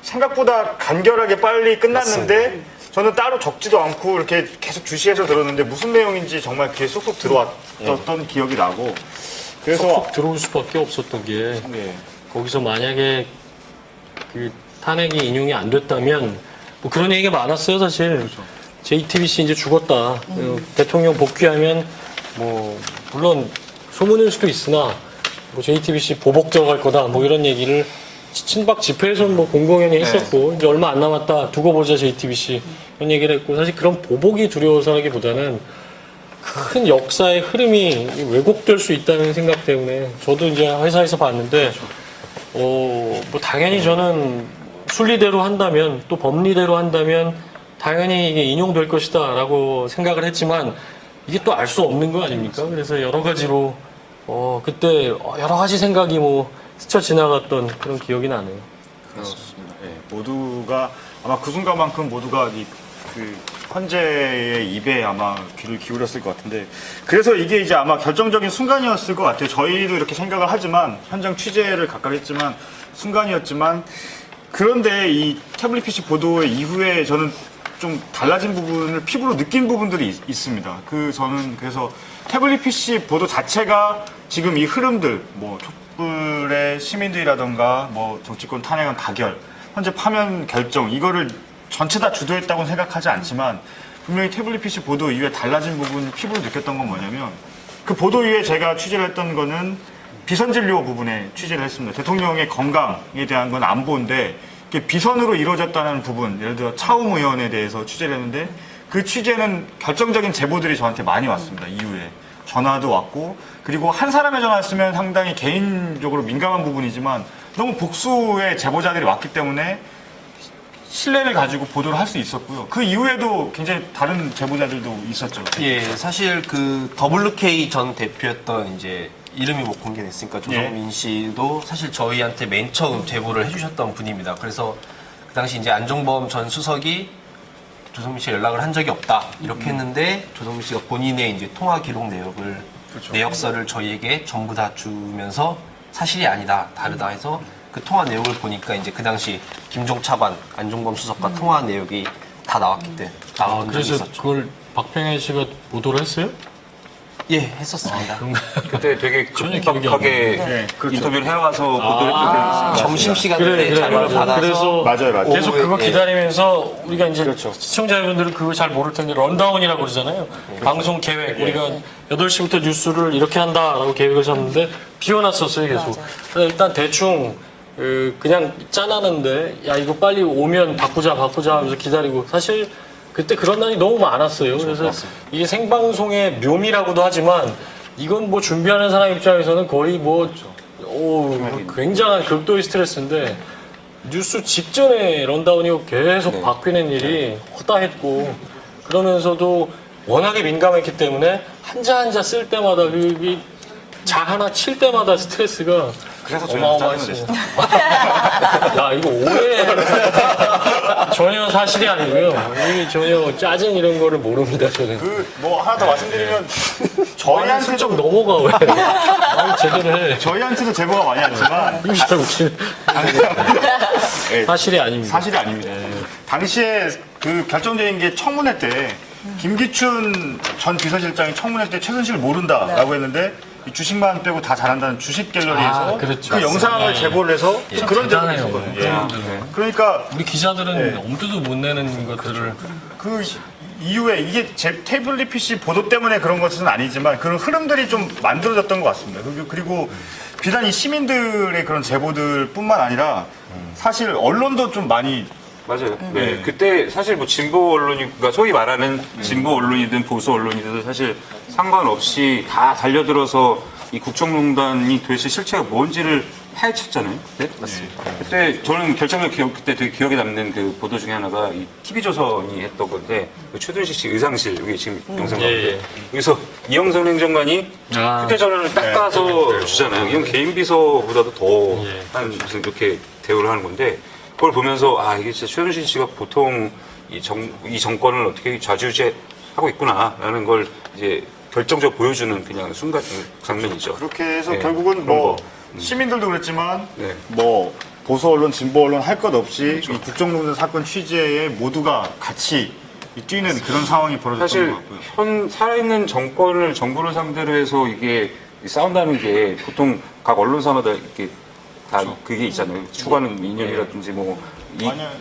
생각보다 간결하게 빨리 끝났는데 저는 따로 적지도 않고 이렇게 계속 주시해서 들었는데 무슨 내용인지 정말 귀에 쏙쏙 들어왔던 기억이 나고 그래서 쏙 들어올 수밖에 없었던 게 네. 거기서 만약에 그 탄핵이 인용이 안 됐다면 뭐 그런 얘기가 많았어요 사실. JTBC 이제 죽었다. 대통령 복귀하면 뭐 물론 소문일 수도 있으나 뭐 JTBC 보복 들어갈 거다 뭐 이런 얘기를 친박 집회에서 뭐 공공연히 했었고 이제 얼마 안 남았다 두고 보자 JTBC 이런 얘기를 했고 사실 그런 보복이 두려워서라기보다는 큰 역사의 흐름이 왜곡될 수 있다는 생각 때문에 저도 이제 회사에서 봤는데 뭐 당연히 저는 순리대로 한다면 또 법리대로 한다면 당연히 이게 인용될 것이다라고 생각을 했지만 이게 또 알 수 없는 거 아닙니까? 그래서 여러 가지로 그때 여러 가지 생각이 뭐 스쳐 지나갔던 그런 기억이 나네요. 그렇습니다. 예, 모두가 아마 그 순간만큼 모두가 그 헌재의 입에 아마 귀를 기울였을 것 같은데 그래서 이게 이제 아마 결정적인 순간이었을 것 같아요. 저희도 이렇게 생각을 하지만 현장 취재를 각각 했지만 순간이었지만 그런데 이 태블릿 PC 보도 이후에 저는 좀 달라진 부분을 피부로 느낀 부분들이 있습니다. 저는 그래서 태블릿 PC 보도 자체가 지금 이 흐름들 뭐 촛불의 시민들이라던가 뭐 정치권 탄핵안 가결, 현재 파면 결정 이거를 전체 다 주도했다고는 생각하지 않지만 분명히 태블릿 PC 보도 이후에 달라진 부분 피부로 느꼈던 건 뭐냐면 그 보도 이후에 제가 취재를 했던 거는 비선진료 부분에 취재를 했습니다. 대통령의 건강에 대한 건 안보인데 비선으로 이루어졌다는 부분, 예를 들어 차움 의원에 대해서 취재를 했는데 그 취재는 결정적인 제보들이 저한테 많이 왔습니다. 이후에 전화도 왔고 그리고 한 사람의 전화였으면 상당히 개인적으로 민감한 부분이지만 너무 복수의 제보자들이 왔기 때문에 신뢰를 가지고 보도를 할 수 있었고요. 그 이후에도 굉장히 다른 제보자들도 있었죠. 예, 사실 그 WK 전 대표였던 이제 이름이 못 공개됐으니까 조성민 씨도 사실 저희한테 맨 처음 제보를 해주셨던 분입니다. 그래서 그 당시 이제 안종범 전 수석이 조성민 씨가 연락을 한 적이 없다 이렇게 했는데 조성민 씨가 본인의 이제 통화 기록 내역을 내역서를 저희에게 전부 다 주면서 사실이 아니다 다르다 해서 그 통화 내역을 보니까 이제 그 당시 김종차관 안종범 수석과 통화 내역이 다 나왔기 때문에 나온 적이 그래서 있었죠. 그걸 박평현 씨가 보도를 했어요? 예, 했었습니다. 그때 되게 전혀 기억이 안 급박하게 네, 그렇죠. 인터뷰를 해와서 보도를 했던 적이 있습니다. 점심시간에 자료를 받아서 그래서 맞아요. 계속 그거 예. 기다리면서 우리가 이제 그렇죠. 시청자분들은 그거 잘 모를 텐데 런다운이라고 그러잖아요. 방송 계획. 우리가 8시부터 뉴스를 이렇게 한다라고 계획을 잡는데 비워놨었어요, 계속. 그래서 일단 대충 그냥 짠하는데 야 이거 빨리 오면 바꾸자 하면서 기다리고 사실 그때 그런 날이 너무 많았어요. 그래서 이게 생방송의 묘미라고도 하지만 이건 뭐 준비하는 사람 입장에서는 거의 굉장한 극도의 스트레스인데 뉴스 직전에 런다운이고 계속 바뀌는 일이 허다했고 그러면서도 워낙에 민감했기 때문에 한자 쓸 때마다 자 하나 칠 때마다 스트레스가 그래서 저희가 짜증을 어마어마했어요. 야 이거 오해 전혀 사실이 아니고요. 이게 전혀 짜증 이런 거를 모릅니다 저는. 뭐 하나 더 말씀드리면 저희한테도 좀 넘어가 왜? 아니, 제대로 해. 저희한테도 제보가 많이 왔지만 이거 잘 웃기네. 네, 사실이 아닙니다. 사실이 아닙니다. 당시에 그 결정적인 게 청문회 때 김기춘 전 비서실장이 청문회 때 최순실을 모른다라고 했는데 이 주식만 빼고 다 잘한다는 주식 갤러리에서 그렇죠. 그 영상을 제보를 해서 그런 적이 대단해요. 있었거든요. 그러니까 우리 기자들은 엄두도 못 내는 것들을 그 이후에 이게 제 태블릿 PC 보도 때문에 그런 것은 아니지만 그런 흐름들이 좀 만들어졌던 것 같습니다. 그리고 비단 이 시민들의 그런 제보들뿐만 아니라 사실 언론도 좀 많이 맞아요. 네. 그때 사실 뭐 진보 언론이, 그러니까 소위 말하는 진보 언론이든 보수 언론이든 사실 상관없이 다 달려들어서 이 국정농단이 도대체 실체가 뭔지를 파헤쳤잖아요. 그때? 맞습니다. 그때 저는 결정적 그때 되게 기억에 남는 그 보도 중에 하나가 이 TV조선이 했던 건데 그 최순실 씨 의상실, 여기 지금 영상 나오는데 여기서 이영선 행정관이 휴대전화를 딱 가서 주잖아요. 이건 개인 비서보다도 더 한 무슨 이렇게 대우를 하는 건데 그걸 보면서 아 이게 진짜 최순실 씨가 보통 이 정권을 어떻게 좌지우지하고 있구나라는 걸 이제 결정적으로 보여주는 그냥 순간 장면이죠. 그렇게 해서 네, 결국은 그런 뭐 거. 시민들도 그랬지만 네. 뭐 보수 언론, 진보 언론 할 것 없이 이 국정농단 사건 취재에 모두가 같이 뛰는 그런 상황이 벌어졌던 사실 것 같고요. 현 살아있는 정부를 상대로 해서 이게 싸운다는 게 보통 각 언론사마다 이렇게 다 그게 있잖아요. 추구하는 이념이라든지 뭐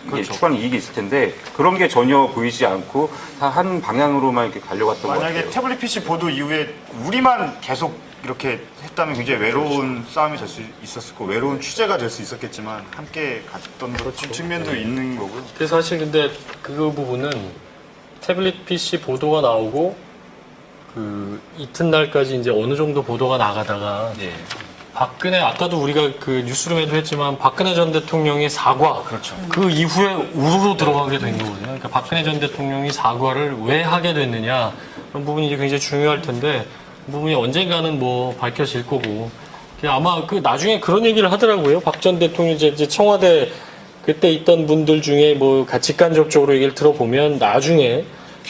그렇죠. 추구하는 이익이 있을 텐데 그런 게 전혀 보이지 않고 다 한 방향으로만 이렇게 가려갔던 것 만약에 같아요. 태블릿 PC 보도 이후에 우리만 계속 이렇게 했다면 굉장히 외로운 싸움이 될 수 있었을 거고 외로운 취재가 될 수 있었겠지만 함께 갔던 측면도 있는 거고요. 그래서 사실 근데 그 부분은 태블릿 PC 보도가 나오고 그 이튿날까지 이제 어느 정도 보도가 나가다가 박근혜 아까도 우리가 그 뉴스룸에도 했지만 박근혜 전 대통령의 사과 그 이후에 우르르 들어가게 된 거거든요. 그러니까 박근혜 전 대통령이 사과를 왜 하게 됐느냐 그런 부분이 이제 굉장히 중요할 텐데 그 부분이 언젠가는 뭐 밝혀질 거고 아마 그 나중에 그런 얘기를 하더라고요. 박 전 대통령 이제 청와대 그때 있던 분들 중에 뭐 직간접적으로 얘기를 들어보면 나중에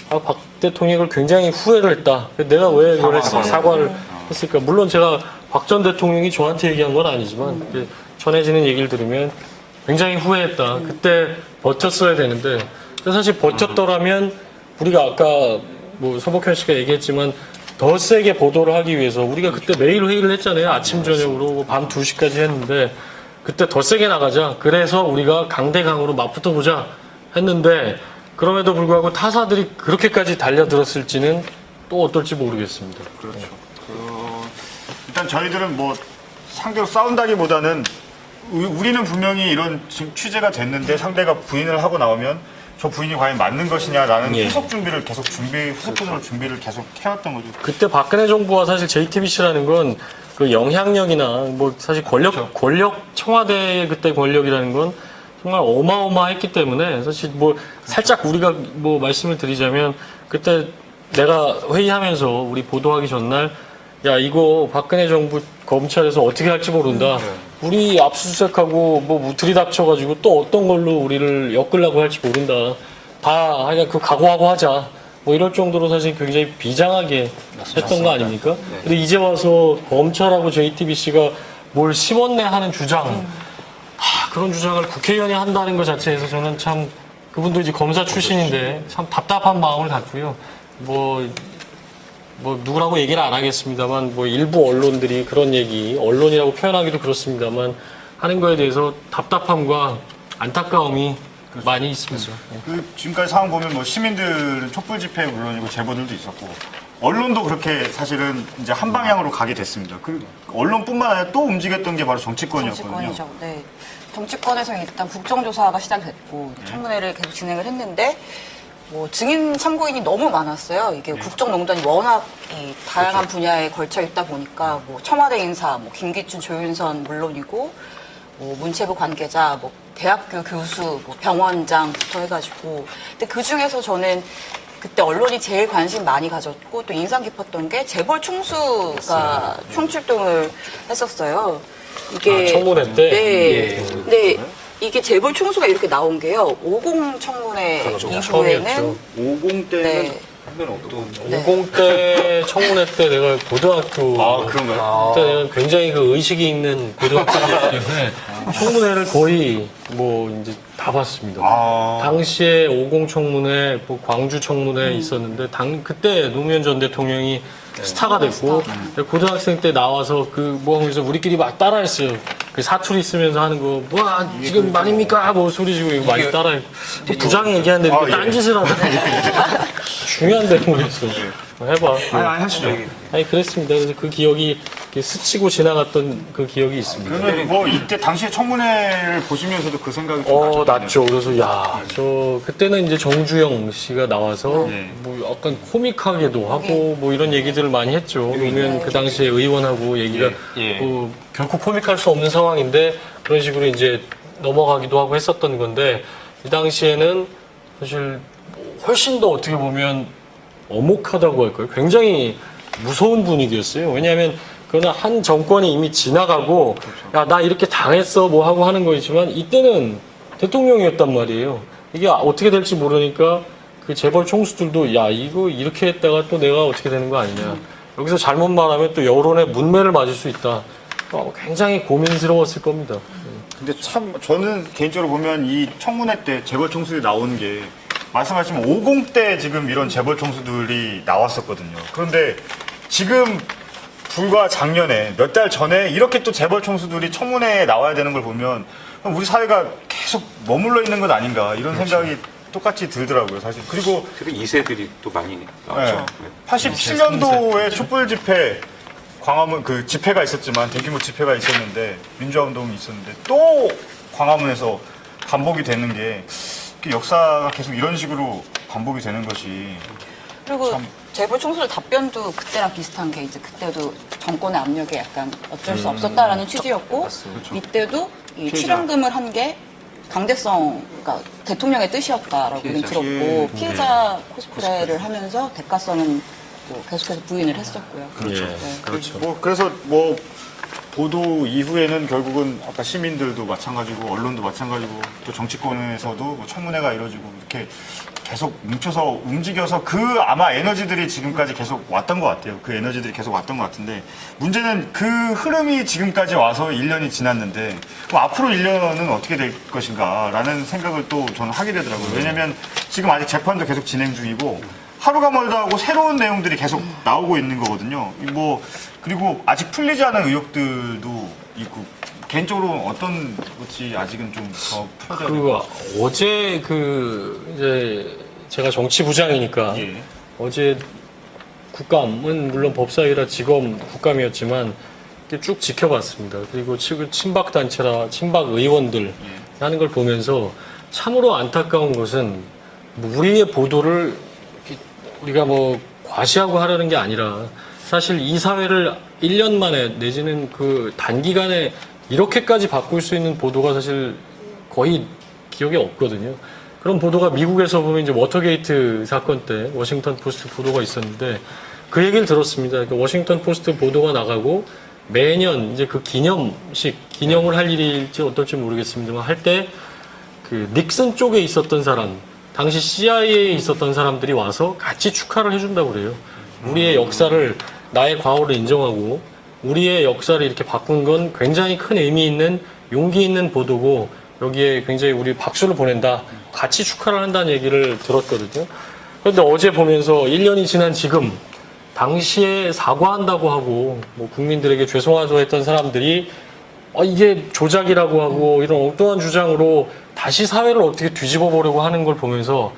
박 대통령이 그걸 굉장히 후회를 했다. 내가 왜 그걸 사과를 했을까? 물론 제가 박 전 대통령이 저한테 얘기한 건 아니지만 전해지는 얘기를 들으면 굉장히 후회했다. 그때 버텼어야 되는데 사실 버텼더라면 우리가 아까 뭐 서복현 씨가 얘기했지만 더 세게 보도를 하기 위해서 우리가 그때 매일 회의를 했잖아요. 아침 저녁으로 밤 2시까지 했는데 그때 더 세게 나가자. 그래서 우리가 강대강으로 맞붙어 보자 했는데 그럼에도 불구하고 타사들이 그렇게까지 달려들었을지는 또 어떨지 모르겠습니다. 그렇죠. 일단 저희들은 뭐 상대로 싸운다기보다는 우리는 분명히 이런 취재가 됐는데 상대가 부인을 하고 나오면 저 부인이 과연 맞는 것이냐라는 후속 보도를 준비를 계속 해왔던 거죠. 그때 박근혜 정부와 사실 JTBC라는 건 그 영향력이나 뭐 사실 권력 청와대의 그때 권력이라는 건 정말 어마어마했기 때문에 사실 뭐 살짝 우리가 뭐 말씀을 드리자면 그때 내가 회의하면서 우리 보도하기 전날 야 이거 박근혜 정부 검찰에서 어떻게 할지 모른다. 우리 압수수색하고 뭐 들이닥쳐가지고 또 어떤 걸로 우리를 엮으려고 할지 모른다. 다 그냥 그 각오하고 하자. 뭐 이럴 정도로 사실 굉장히 비장하게 했던 거 아닙니까? 근데 이제 와서 검찰하고 JTBC가 뭘 심었네 하는 주장, 그런 주장을 국회의원이 한다는 것 자체에서 저는 참 그분도 이제 검사 출신인데 참 답답한 마음을 갖고요. 뭐 뭐 누구라고 얘기를 안 하겠습니다만 뭐 일부 언론들이 그런 얘기, 언론이라고 표현하기도 그렇습니다만 하는 거에 대해서 답답함과 안타까움이 많이 있습니다. 그 지금까지 상황 보면 뭐 시민들은 촛불 집회 물론이고 제보들도 있었고 언론도 그렇게 사실은 이제 한 방향으로 가게 됐습니다. 그 언론뿐만 아니라 또 움직였던 게 바로 정치권이었거든요. 정치권이죠. 네. 정치권에서 일단 국정조사가 시작됐고 청문회를 계속 진행을 했는데 뭐 증인 참고인이 너무 많았어요. 이게 국정농단이 워낙 이 다양한 분야에 걸쳐 있다 보니까 뭐 청와대 인사, 뭐 김기춘, 조윤선 물론이고 뭐 문체부 관계자, 뭐 대학교 교수, 뭐 병원장부터 해가지고 근데 그 중에서 저는 그때 언론이 제일 관심 많이 가졌고 또 인상 깊었던 게 재벌 총수가 총출동을 했었어요. 이게 청문회 때? 네. 예. 근데 이게 재벌 총수가 이렇게 나온 게요. 50 청문회 이후에는 처음이었죠. 50 때는 네. 하면 어떤 50 때 청문회 때 내가 고등학교 아, 그런가요? 그때 내가 굉장히 그 의식이 있는 고등학생이기 때문에 청문회를 거의 뭐 이제 다 봤습니다. 당시에 50 청문회, 뭐 광주 청문회 있었는데 그때 노무현 전 대통령이 스타가 됐고 고등학생 때 나와서 그 뭐 하면서 우리끼리 막 따라했어요. 그 사투리 쓰면서 하는 거, 뭐 지금 말입니까? 뭐 소리 지고 이거 많이 따라했고 부장이 얘기하는데 이렇게 딴짓을 하더라고. 중요한 대목에서 해봐. 아니 하시죠. 아니 그랬습니다. 그래서 그 기억이 이렇게 스치고 지나갔던 그 기억이 있습니다. 그러면 뭐 이때 당시에 청문회를 보시면서도 그 생각이 좀 났죠. 그래서 저 그때는 이제 정주영 씨가 나와서 네. 뭐 약간 코믹하게도 하고 뭐 이런 얘기들을 많이 했죠. 노무현 그 당시에 의원하고 얘기가 뭐 결코 코믹할 수 없는 상황인데 그런 식으로 이제 넘어가기도 하고 했었던 건데 이 당시에는 사실 훨씬 더 어떻게 보면 엄혹하다고 할까요? 굉장히 무서운 분위기였어요. 왜냐하면 그거는 한 정권이 이미 지나가고 야, 나 이렇게 당했어 뭐 하고 하는 거지만 이때는 대통령이었단 말이에요. 이게 어떻게 될지 모르니까 그 재벌 총수들도 야, 이거 이렇게 했다가 또 내가 어떻게 되는 거 아니냐. 여기서 잘못 말하면 또 여론의 문매를 맞을 수 있다. 굉장히 고민스러웠을 겁니다. 근데 참 저는 개인적으로 보면 이 청문회 때 재벌 총수들이 나오는 게 말씀하신 50 때 지금 이런 재벌 총수들이 나왔었거든요. 그런데 지금 불과 작년에 몇 달 전에 이렇게 또 재벌 총수들이 청문회에 나와야 되는 걸 보면 우리 사회가 계속 머물러 있는 것 아닌가 이런 생각이 똑같이 들더라고요, 사실. 그리고 특히 2세들이 또 많이 나왔죠. 87년도에 촛불 집회 광화문 그 집회가 있었지만 대규모 집회가 있었는데 민주화 운동이 있었는데 또 광화문에서 반복이 되는 게 역사가 계속 이런 식으로 반복이 되는 것이 그리고 재벌 총수들 답변도 그때랑 비슷한 게 이제 그때도 정권의 압력에 약간 어쩔 수 없었다라는 취지였고 이때도 이 출연금을 한 게 강제성, 그러니까 대통령의 뜻이었다라고는 들었고 피해자 코스프레를 하면서 대가성은 뭐 계속해서 부인을 했었고요. 그렇죠. 네. 그렇죠. 그래서 뭐 보도 이후에는 결국은 아까 시민들도 마찬가지고 언론도 마찬가지고 또 정치권에서도 뭐 청문회가 이루어지고 이렇게 계속 뭉쳐서 움직여서 그 아마 에너지들이 지금까지 계속 왔던 것 같아요. 그 에너지들이 계속 왔던 것 같은데 문제는 그 흐름이 지금까지 와서 1년이 지났는데 그럼 앞으로 1년은 어떻게 될 것인가라는 생각을 또 저는 하게 되더라고요. 왜냐하면 지금 아직 재판도 계속 진행 중이고 하루가 멀다 하고 새로운 내용들이 계속 나오고 있는 거거든요. 뭐 그리고 아직 풀리지 않은 의혹들도 있고 개인적으로 어떤 것이 아직은 좀 더 풀어져야 될 것 같아요. 어제 이제 제가 정치부장이니까 어제 국감은 물론 법사위라 지검 국감이었지만 쭉 지켜봤습니다. 그리고 친박 단체라 친박 의원들 하는 걸 보면서 참으로 안타까운 것은 우리의 보도를 우리가 뭐 과시하고 하려는 게 아니라 사실 이 사회를 1년 만에 내지는 그 단기간에 이렇게까지 바꿀 수 있는 보도가 사실 거의 기억에 없거든요. 그런 보도가 미국에서 보면 이제 워터게이트 사건 때 워싱턴 포스트 보도가 있었는데 그 얘기를 들었습니다. 그러니까 워싱턴 포스트 보도가 나가고 매년 이제 그 기념을 할 일일지 어떨지 모르겠습니다만 할 때 그 닉슨 쪽에 있었던 사람, 당시 CIA에 있었던 사람들이 와서 같이 축하를 해준다고 그래요. 우리의 역사를, 나의 과거를 인정하고 우리의 역사를 이렇게 바꾼 건 굉장히 큰 의미 있는 용기 있는 보도고 여기에 굉장히 우리 박수를 보낸다. 같이 축하를 한다는 얘기를 들었거든요. 그런데 어제 보면서 1년이 지난 지금 당시에 사과한다고 하고 뭐 국민들에게 죄송하죠 했던 사람들이 이게 조작이라고 하고 이런 엉뚱한 주장으로 다시 사회를 어떻게 뒤집어 보려고 하는 걸 보면서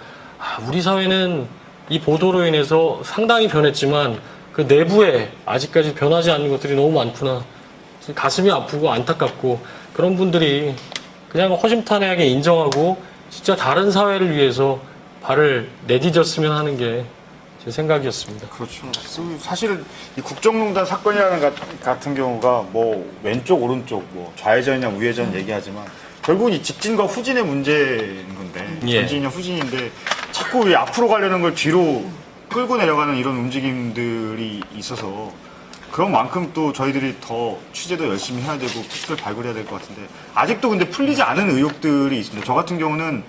우리 사회는 이 보도로 인해서 상당히 변했지만 그 내부에 아직까지 변하지 않는 것들이 너무 많구나. 가슴이 아프고 안타깝고 그런 분들이 그냥 허심탄회하게 인정하고 진짜 다른 사회를 위해서 발을 내디뎠으면 하는 게 제 생각이었습니다. 그렇죠. 사실은 이 국정농단 사건이라는 같은 경우가 뭐 왼쪽 오른쪽 뭐 좌회전이냐 우회전 얘기하지만 결국은 이 직진과 후진의 문제인 건데 예. 전진이냐 후진인데 자꾸 이 앞으로 가려는 걸 뒤로 끌고 내려가는 이런 움직임들이 있어서 그런 만큼 또 저희들이 더 취재도 열심히 해야 되고 팩트를 발굴해야 될 것 같은데 아직도 근데 풀리지 않은 의혹들이 있습니다. 저 같은 경우는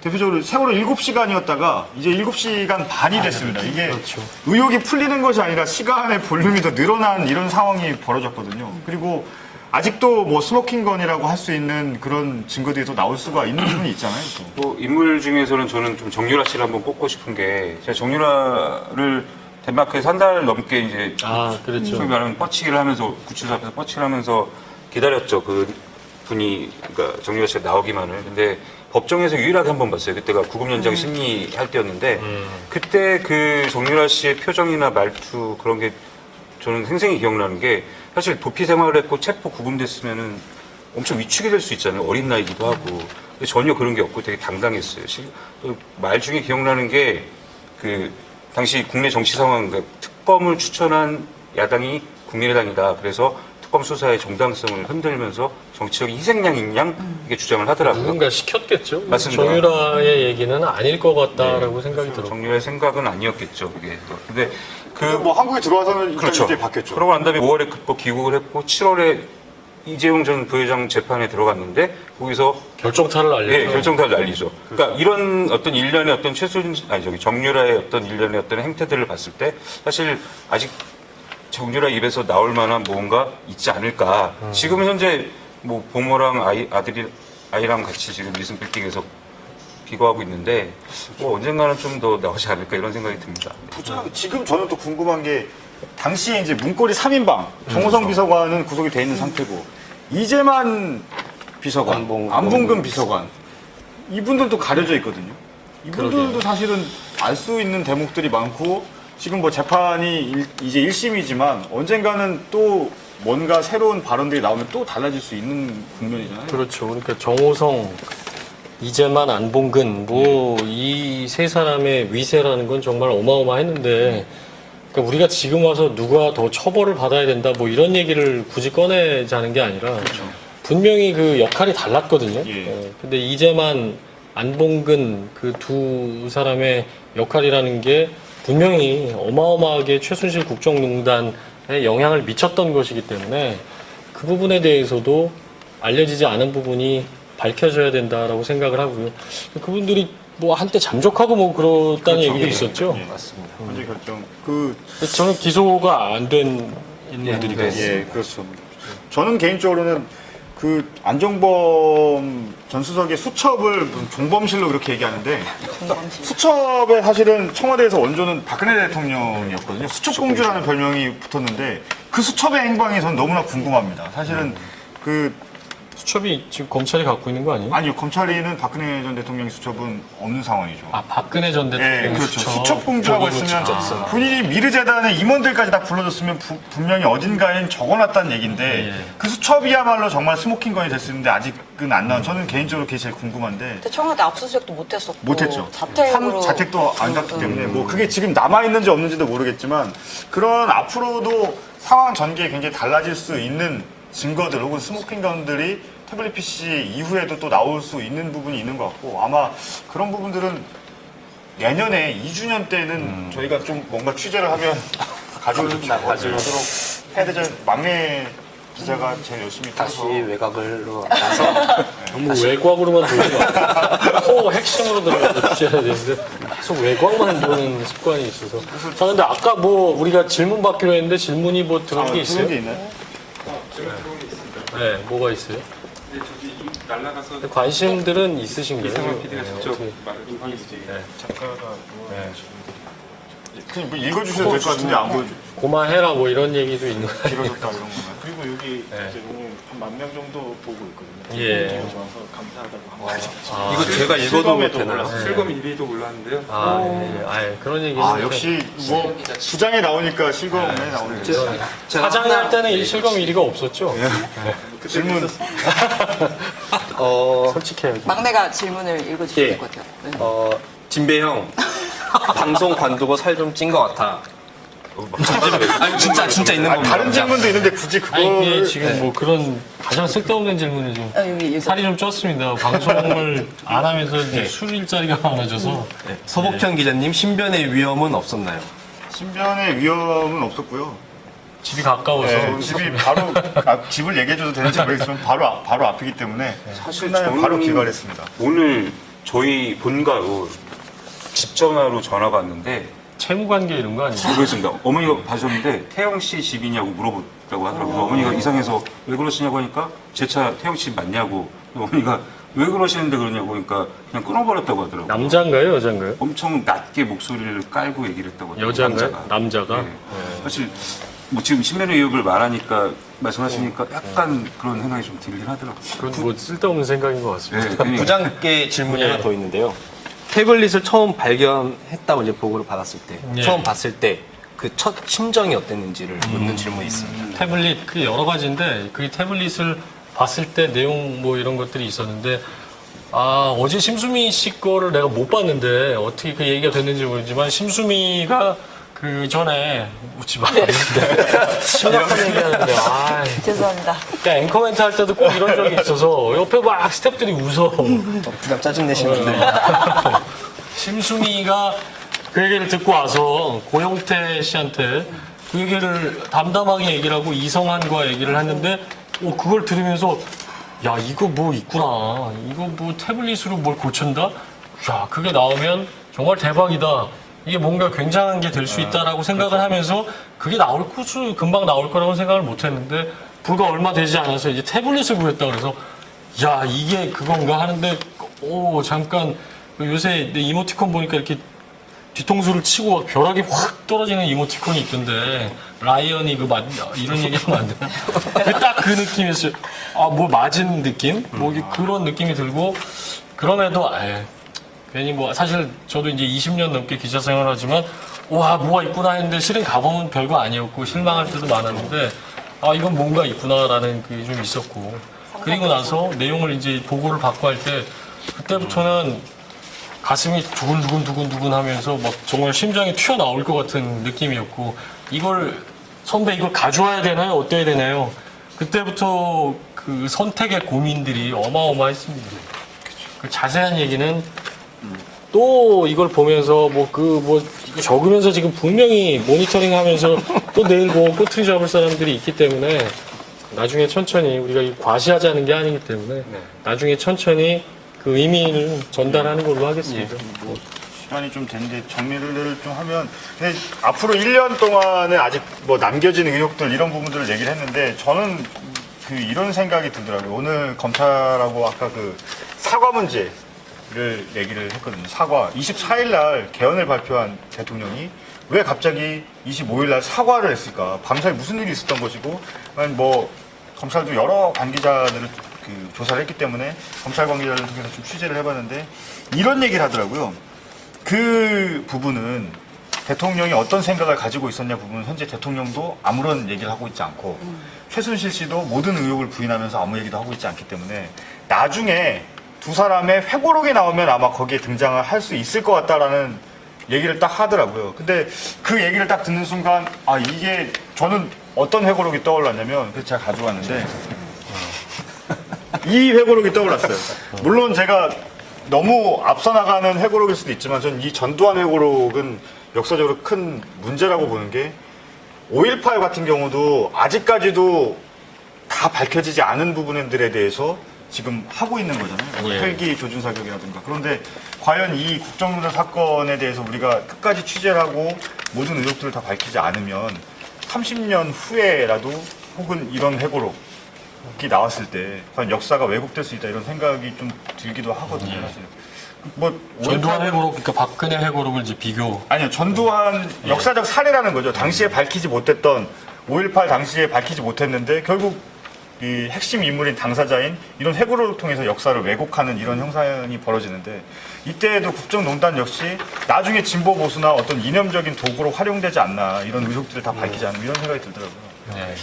대표적으로 세월호 7시간이었다가 이제 7시간 반이 됐습니다. 이게 그렇죠. 의혹이 풀리는 것이 아니라 시간의 볼륨이 더 늘어난 이런 상황이 벌어졌거든요. 그리고 아직도 뭐 스모킹건이라고 할 수 있는 그런 증거들이 또 나올 수가 있는 부분이 있잖아요. 또. 뭐 인물 중에서는 저는 좀 정유라 씨를 한번 뽑고 싶은 게 제가 정유라를 덴마크에서 한 달 넘게 이제 그렇죠. 소위 말하면 뻗치기를 하면서 구치소 앞에서 뻗치기를 하면서 기다렸죠. 그 분이 그러니까 정유라 씨가 나오기만을. 근데 법정에서 유일하게 한 번 봤어요. 그때가 구금연장 심리할 때였는데 그때 그 정유라 씨의 표정이나 말투 그런 게 저는 생생히 기억나는 게 사실 도피 생활을 했고 체포 구금됐으면은 엄청 위축이 될 수 있잖아요. 어린 나이기도 하고. 근데 전혀 그런 게 없고 되게 당당했어요. 또 말 중에 기억나는 게 그 당시 국내 정치 상황, 그러니까 특검을 추천한 야당이 국민의당이다. 그래서 특검 수사의 정당성을 흔들면서 정치적인 희생양인 양 이게 주장을 하더라고요. 누군가 시켰겠죠. 맞습니다. 정유라의 얘기는 아닐 것 같다라고 생각이 들어요. 정유라의 생각은 아니었겠죠. 그게. 근데 뭐 한국에 들어와서는 일단 그렇죠. 이제 바뀌었죠. 그러고 난 다음에 5월에 급법 귀국을 했고 7월에 이재용 전 부회장 재판에 들어갔는데 거기서 결정타를 날렸죠. 예, 결정타를 날리죠. 그러니까 이런 어떤 일련의 어떤 정유라의 어떤 일련의 어떤 행태들을 봤을 때 사실 아직 정유라 입에서 나올 만한 뭔가 있지 않을까. 지금 현재 뭐 보모랑 아이랑 같이 지금 리슨 빌딩에서 기거하고 있는데 뭐 언젠가는 좀 더 나오지 않을까 이런 생각이 듭니다. 지금 저는 또 궁금한 게 당시에 이제 문고리 3인방 정호성 비서관은 구속이 돼 있는 상태고 이재만 비서관, 안봉근 비서관 이분들도 가려져 있거든요. 이분들도 사실은 알 수 있는 대목들이 많고 지금 뭐 재판이 이제 1심이지만 언젠가는 또 뭔가 새로운 발언들이 나오면 또 달라질 수 있는 국면이잖아요. 그렇죠. 그러니까 정호성, 이재만, 안봉근 뭐 이 세 사람의 위세라는 건 정말 어마어마했는데 그러니까 우리가 지금 와서 누가 더 처벌을 받아야 된다 뭐 이런 얘기를 굳이 꺼내자는 게 아니라 분명히 그 역할이 달랐거든요. 근데 이재만, 안봉근 그 두 사람의 역할이라는 게 분명히 어마어마하게 최순실 국정농단에 영향을 미쳤던 것이기 때문에 그 부분에 대해서도 알려지지 않은 부분이 밝혀져야 된다라고 생각을 하고요. 그분들이 뭐 한때 잠적하고 뭐 그렇다는 얘기도 있었죠. 맞습니다. 현재 결정 저는 기소가 안 된 인물들이거든요. 예, 그렇죠. 저는 개인적으로는 그 안정범 전 수석의 수첩을 무슨 종범실로 그렇게 얘기하는데 수첩에 사실은 청와대에서 원조는 박근혜 대통령이었거든요. 수첩공주라는 별명이 붙었는데 그 수첩의 행방이 전 너무나 궁금합니다. 사실은 그 수첩이 지금 검찰이 갖고 있는 거 아니에요? 아니요, 검찰에는 박근혜 전 대통령의 수첩은 없는 상황이죠. 박근혜 전 대통령 네, 그렇죠. 수첩공주라고 했으면 본인이 미르재단의 임원들까지 다 불러줬으면 분명히 어딘가에 적어놨다는 얘기인데 그 수첩이야말로 정말 스모킹건이 됐었는데 아직은 안 나온. 저는 개인적으로 그게 제일 궁금한데. 근데 청와대 압수수색도 못했었고 못했죠. 자택으로 자택도 안 갔기 때문에 뭐 그게 지금 남아있는지 없는지도 모르겠지만 그런 앞으로도 상황 전개에 굉장히 달라질 수 있는 증거들 혹은 스모킹건들이 태블릿 PC 이후에도 또 나올 수 있는 부분이 있는 것 같고 아마 그런 부분들은 내년에 2주년 때는 저희가 좀 뭔가 취재를 하면 가져오도록 해야 되죠. 막내 기자가 제일 열심히 다시 떠서 외곽으로 나서 너무 외곽으로만 들어가 코어 핵심으로 들어가서 취재해야 되는데 계속 외곽만 보는 습관이 있어서 자 근데 아까 뭐 우리가 질문 받기로 했는데 질문이 뭐 들어온 게 있어요? 그런 게 있나요? 네, 뭐가 있어요? 네, 저기 날라가서 관심들은 있으신가요? 이상한 PD가 직접 어떻게- 말을 좀 하겠지. 작가가 그냥 뭐 읽어주셔도 될 것 같은데 안 보여줘. 고마해라 뭐 이런 얘기도 있는 거 길어졌다 이런 거만. 그리고 여기 네. 이제 오늘 한 10,000명 정도 보고 있거든요. 예. 좋아서 감사하다고 한 가지. 이거 제가 읽어도 되나요? 실검 1위도 몰랐는데요. 그런 얘기. 아 역시 뭐 부장에 나오니까 실검에 나오는 사장이 할 때는 이 실검 1위가 없었죠. 그 질문. 솔직해야지. 막내가 질문을 읽어주셔야 예. 될 것 같아요. 네. 진배 형 방송 관두고 살 좀 찐 것 같아. 아니 진짜 있는 겁니다. 다른 질문도 있는데 굳이 아니 그게 그걸 지금 뭐 그런 가장 쓸데없는 질문을 좀 여기 살이 좀 쪘습니다. 방송을 안 하면서 이제 술 일자리가 많아져서 서복현 기자님 신변의 위험은 없었나요? 신변의 위험은 없었고요. 집이 가까워서 네, 집이 바로 집을 얘기해줘도 되는지 모르겠지만 바로 앞이기 때문에 사실 끝나면 바로 저는 귀가했습니다. 오늘 저희 본가로 집 전화로 전화가 왔는데 채무 관계 이런 거 아니에요? 모르겠습니다. 어머니가 봐주셨는데 태영 씨 집이냐고 물어봤다고 하더라고요. 어머니가 이상해서 왜 그러시냐고 하니까 제 차 태영 씨 집 맞냐고. 어머니가 왜 그러시는데 그러냐고 그러니까 그냥 끊어버렸다고 하더라고요. 남자인가요, 여자인가요? 엄청 낮게 목소리를 깔고 얘기를 했다고 하더라고요. 여자인가요? 남자가? 네. 사실 뭐 지금 신변의 위협을 말하니까 말씀하시니까 약간 그런 생각이 좀 들긴 하더라고요. 그건 뭐 쓸데없는 생각인 것 같습니다. 네, 그러니까 부장께 질문이 예. 하나 더 있는데요. 태블릿을 처음 발견했다고 이제 보고를 받았을 때, 예. 처음 봤을 때 그 첫 심정이 어땠는지를 묻는 질문이 있습니다. 태블릿 그 여러 가지인데 그 태블릿을 봤을 때 내용 뭐 이런 것들이 있었는데 어제 심수미 씨 거를 내가 못 봤는데 어떻게 그 얘기가 됐는지 모르지만 심수미가 그 전에 묻지 마. 심각한 얘기하는데 죄송합니다. 그러니까 앵커 멘트 할 때도 꼭 이런 적이 있어서 옆에 막 스태프들이 웃어. 부장 짜증내시는데. 심수미가 그 얘기를 듣고 와서 고영태 씨한테 그 얘기를 담담하게 얘기를 하고 이성환과 얘기를 했는데 그걸 들으면서 야 이거 뭐 있구나. 이거 뭐 태블릿으로 뭘 고친다? 야 그게 나오면 정말 대박이다. 이게 뭔가 굉장한 게 될 수 있다라고 생각을 하면서 그게 금방 나올 거라고 생각을 못 했는데 불과 얼마 되지 않아서 이제 태블릿을 구했다 그래서 야 이게 그건가 하는데 잠깐 요새 내 이모티콘 보니까 이렇게 뒤통수를 치고 막 벼락이 확 떨어지는 이모티콘이 있던데 라이언이 이런 얘기하면 안 되나? 딱 그 느낌이었어요. 뭐 맞은 느낌? 뭐 그런 느낌이 들고 그럼에도 괜히 뭐 사실 저도 이제 20년 넘게 기자 생활하지만 와 뭐가 있구나 했는데 실은 가보면 별거 아니었고 실망할 때도 많았는데 이건 뭔가 있구나라는 그게 좀 있었고 그리고 나서 내용을 이제 보고를 받고 할 때 그때부터는 가슴이 두근두근 하면서 막 정말 심장이 튀어나올 것 같은 느낌이었고 선배 이걸 가져와야 되나요? 어때야 되나요? 그때부터 그 선택의 고민들이 어마어마했습니다. 그 자세한 얘기는 또 이걸 보면서 이거 적으면서 지금 분명히 모니터링 하면서 또 내일 꼬투리 잡을 사람들이 있기 때문에 나중에 천천히 우리가 과시하지 않은 게 아니기 때문에 나중에 천천히 그 의미를 전달하는 걸로 하겠습니다. 시간이 좀 됐는데 정리를 좀 하면 근데 앞으로 1년 동안에 아직 뭐 남겨진 의혹들 이런 부분들을 얘기를 했는데 저는 이런 생각이 들더라고요. 오늘 검찰하고 아까 그 사과 문제를 얘기를 했거든요. 사과 24일 날 개헌을 발표한 대통령이 왜 갑자기 25일 날 사과를 했을까? 밤사이 무슨 일이 있었던 것이고 뭐 검찰도 여러 관계자들을 조사를 했기 때문에 검찰 관계자를 통해서 좀 취재를 해봤는데 이런 얘기를 하더라고요. 그 부분은 대통령이 어떤 생각을 가지고 있었냐 부분은 현재 대통령도 아무런 얘기를 하고 있지 않고 최순실 씨도 모든 의혹을 부인하면서 아무 얘기도 하고 있지 않기 때문에 나중에 두 사람의 회고록이 나오면 아마 거기에 등장을 할 수 있을 것 같다라는 얘기를 딱 하더라고요. 근데 그 얘기를 딱 듣는 순간 이게 저는 어떤 회고록이 떠올랐냐면 그래서 제가 가져왔는데 이 회고록이 떠올랐어요. 물론 제가 너무 앞서 나가는 회고록일 수도 있지만 전 이 전두환 회고록은 역사적으로 큰 문제라고 보는 게 5.18 같은 경우도 아직까지도 다 밝혀지지 않은 부분들에 대해서 지금 하고 있는 거잖아요. 헬기 조준 사격이라든가. 그런데 과연 이 국정농단 사건에 대해서 우리가 끝까지 취재를 하고 모든 의혹들을 다 밝히지 않으면 30년 후에라도 혹은 이런 회고록이 나왔을 때 과연 역사가 왜곡될 수 있다 이런 생각이 좀 들기도 하거든요. 사실. 뭐 전두환 회고록, 그러니까 박근혜 회고록을 이제 비교. 아니요, 전두환 역사적 사례라는 거죠. 당시에 밝히지 못했던 5.18 당시에 밝히지 못했는데 결국 이 핵심 인물인 당사자인 이런 회고록을 통해서 역사를 왜곡하는 이런 형상이 벌어지는데 이때에도 국정농단 역시 나중에 진보 보수나 어떤 이념적인 도구로 활용되지 않나 이런 의혹들을 다 밝히지 않나 이런 생각이 들더라고요. 네.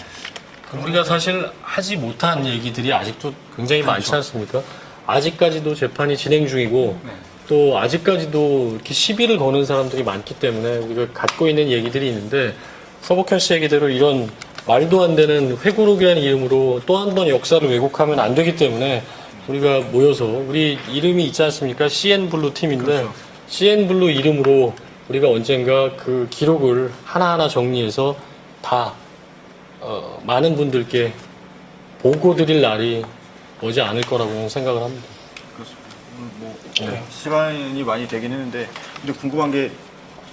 우리가 사실 하지 못한 얘기들이 아직도 굉장히 많지 않습니까? 아직까지도 재판이 진행 중이고 또 아직까지도 이렇게 시비를 거는 사람들이 많기 때문에 우리가 갖고 있는 얘기들이 있는데 서복현 씨 얘기대로 이런 말도 안 되는 회고록이라는 이름으로 또 한 번 역사를 왜곡하면 안 되기 때문에 우리가 모여서 우리 이름이 있지 않습니까? CN블루 팀인데 CN블루 이름으로 우리가 언젠가 그 기록을 하나하나 정리해서 다 많은 분들께 보고 드릴 날이 오지 않을 거라고 생각을 합니다. 네, 시간이 많이 되긴 했는데 근데 궁금한 게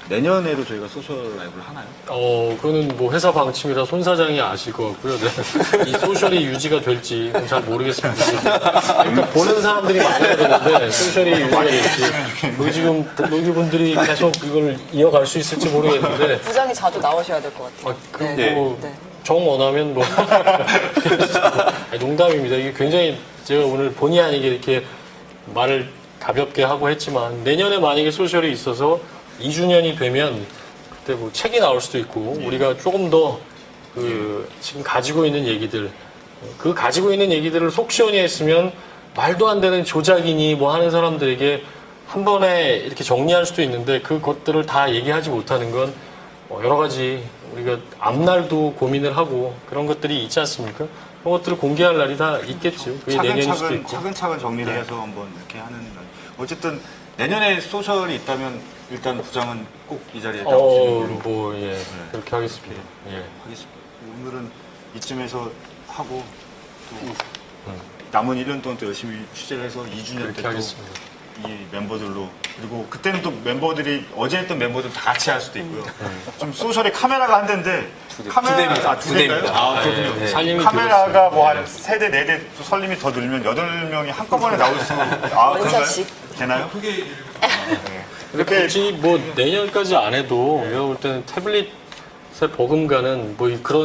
내년에도 저희가 소셜 라이브를 하나요? 그거는 뭐 회사 방침이라 손 사장이 아실 것 같고요. 네. 이 소셜이 유지가 될지 잘 모르겠습니다. 그러니까 보는 사람들이 많아야 되는데 소셜이 유지가 될지 뭐 지금 여기분들이 계속 이걸 이어갈 수 있을지 모르겠는데 부장이 자주 나오셔야 될 것 같아요. 그럼 네. 뭐 네. 정 원하면 뭐 아니, 농담입니다. 이게 굉장히 제가 오늘 본의 아니게 이렇게 말을 가볍게 하고 했지만 내년에 만약에 소셜이 있어서 2주년이 되면 그때 뭐 책이 나올 수도 있고 우리가 조금 더 그 지금 가지고 있는 얘기들 그 가지고 있는 얘기들을 속 시원히 했으면 말도 안 되는 조작이니 뭐 하는 사람들에게 한 번에 이렇게 정리할 수도 있는데 그것들을 다 얘기하지 못하는 건 여러 가지 우리가 앞날도 고민을 하고 그런 것들이 있지 않습니까? 그런 것들을 공개할 날이 다 있겠죠. 그게 내년일 수도 있고. 차근차근 정리를 해서 한번 이렇게 하는 날. 어쨌든 내년에 소셜이 있다면 일단 부장은 꼭 이 자리에 나오시는 걸로 그렇게 하겠습니다. 예. 하겠습니다. 오늘은 이쯤에서 하고 또 남은 1년 동안 또 열심히 취재를 해서 2주년 그렇게 때 또 하겠습니다. 이 멤버들로 그리고 그때는 또 멤버들이 어제 했던 멤버들 다 같이 할 수도 있고요. 좀 소셜에 카메라가 한 대인데 카메라 두 대인가요? 아, 그렇군요. 네. 살림이 카메라가 뭐 한 3대, 4대 설림이 더 늘면 8명이 한꺼번에 나올 수 그런가요? 원샷씩. 되나요? 근데 굳이 뭐 내년까지 안 해도 내가 볼 때는 태블릿의 버금가는 뭐 그런